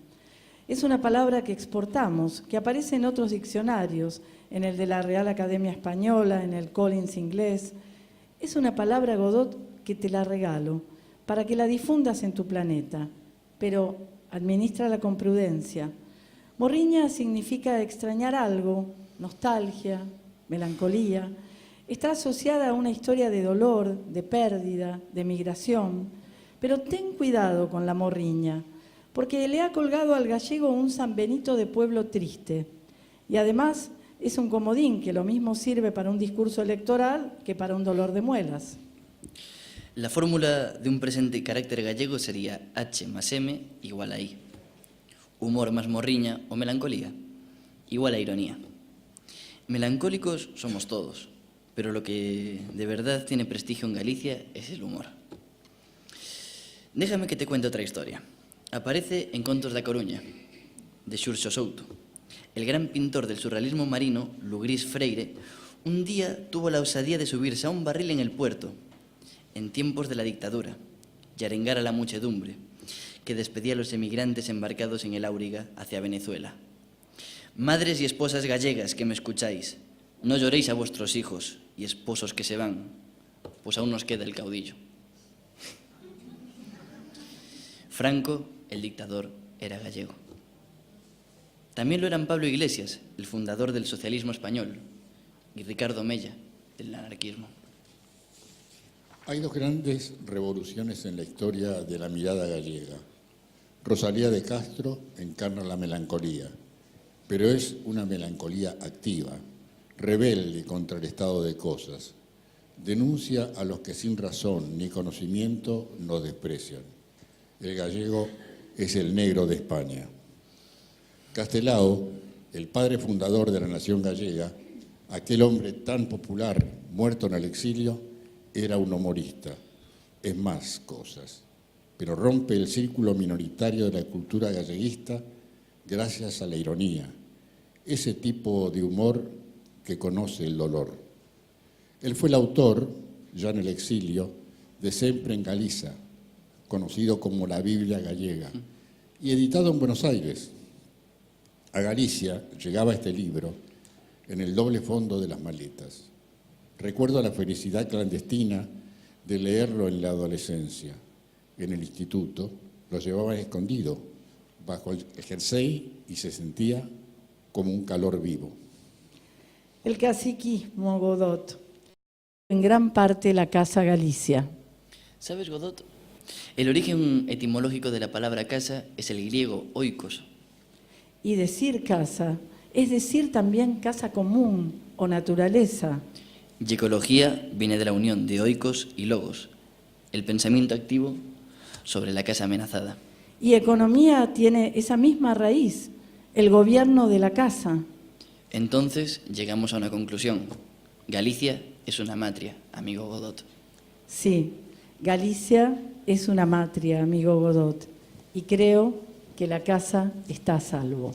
Speaker 10: Es una palabra que exportamos, que aparece en otros diccionarios, en el de la Real Academia Española, en el Collins inglés. Es una palabra, Godot, que te la regalo, para que la difundas en tu planeta, pero administrala con prudencia. Morriña significa extrañar algo, nostalgia, melancolía. Está asociada a una historia de dolor, de pérdida, de migración, pero ten cuidado con la morriña, porque le ha colgado al gallego un San Benito de pueblo triste. Y además es un comodín que lo mismo sirve para un discurso electoral que para un dolor de muelas.
Speaker 11: La fórmula de un presente carácter gallego sería H más M igual a I. Humor más morriña o melancolía igual a ironía. Melancólicos somos todos, pero lo que de verdad tiene prestigio en Galicia es el humor. Déjame que te cuente otra historia. Aparece en Contos da Coruña, de Xurxo Souto. El gran pintor del surrealismo marino, Lugrís Freire, un día tuvo la osadía de subirse a un barril en el puerto, en tiempos de la dictadura, y arengar a la muchedumbre, que despedía a los emigrantes embarcados en el Áuriga hacia Venezuela. Madres y esposas gallegas que me escucháis, no lloréis a vuestros hijos y esposos que se van, pues aún nos queda el caudillo. Franco, el dictador, era gallego. También lo eran Pablo Iglesias, el fundador del socialismo español, y Ricardo Mella, del anarquismo.
Speaker 13: Hay dos grandes revoluciones en la historia de la mirada gallega. Rosalía de Castro encarna la melancolía, pero es una melancolía activa, rebelde contra el estado de cosas. Denuncia a los que sin razón ni conocimiento nos desprecian. El gallego es el negro de España. Castelao, el padre fundador de la nación gallega, aquel hombre tan popular, muerto en el exilio, era un humorista. Es más cosas, pero rompe el círculo minoritario de la cultura galleguista gracias a la ironía, ese tipo de humor que conoce el dolor. Él fue el autor, ya en el exilio, de Sempre en Galiza, conocido como la Biblia gallega, y editado en Buenos Aires. A Galicia llegaba este libro en el doble fondo de las maletas. Recuerdo la felicidad clandestina de leerlo en la adolescencia. En el instituto lo llevaba escondido, bajo el jersey, y se sentía como un calor vivo.
Speaker 10: El caciquismo, Godot, en gran parte la Casa Galicia.
Speaker 11: ¿Sabes, Godot? El origen etimológico de la palabra casa es el griego oikos.
Speaker 10: Y decir casa es decir también casa común o naturaleza.
Speaker 11: Y ecología viene de la unión de oikos y logos, el pensamiento activo sobre la casa amenazada.
Speaker 10: Y economía tiene esa misma raíz, el gobierno de la casa.
Speaker 11: Entonces llegamos a una conclusión. Galicia es una matria, amigo Godot.
Speaker 10: Sí, Galicia es una matria, amigo Godot, y creo que la casa está a salvo.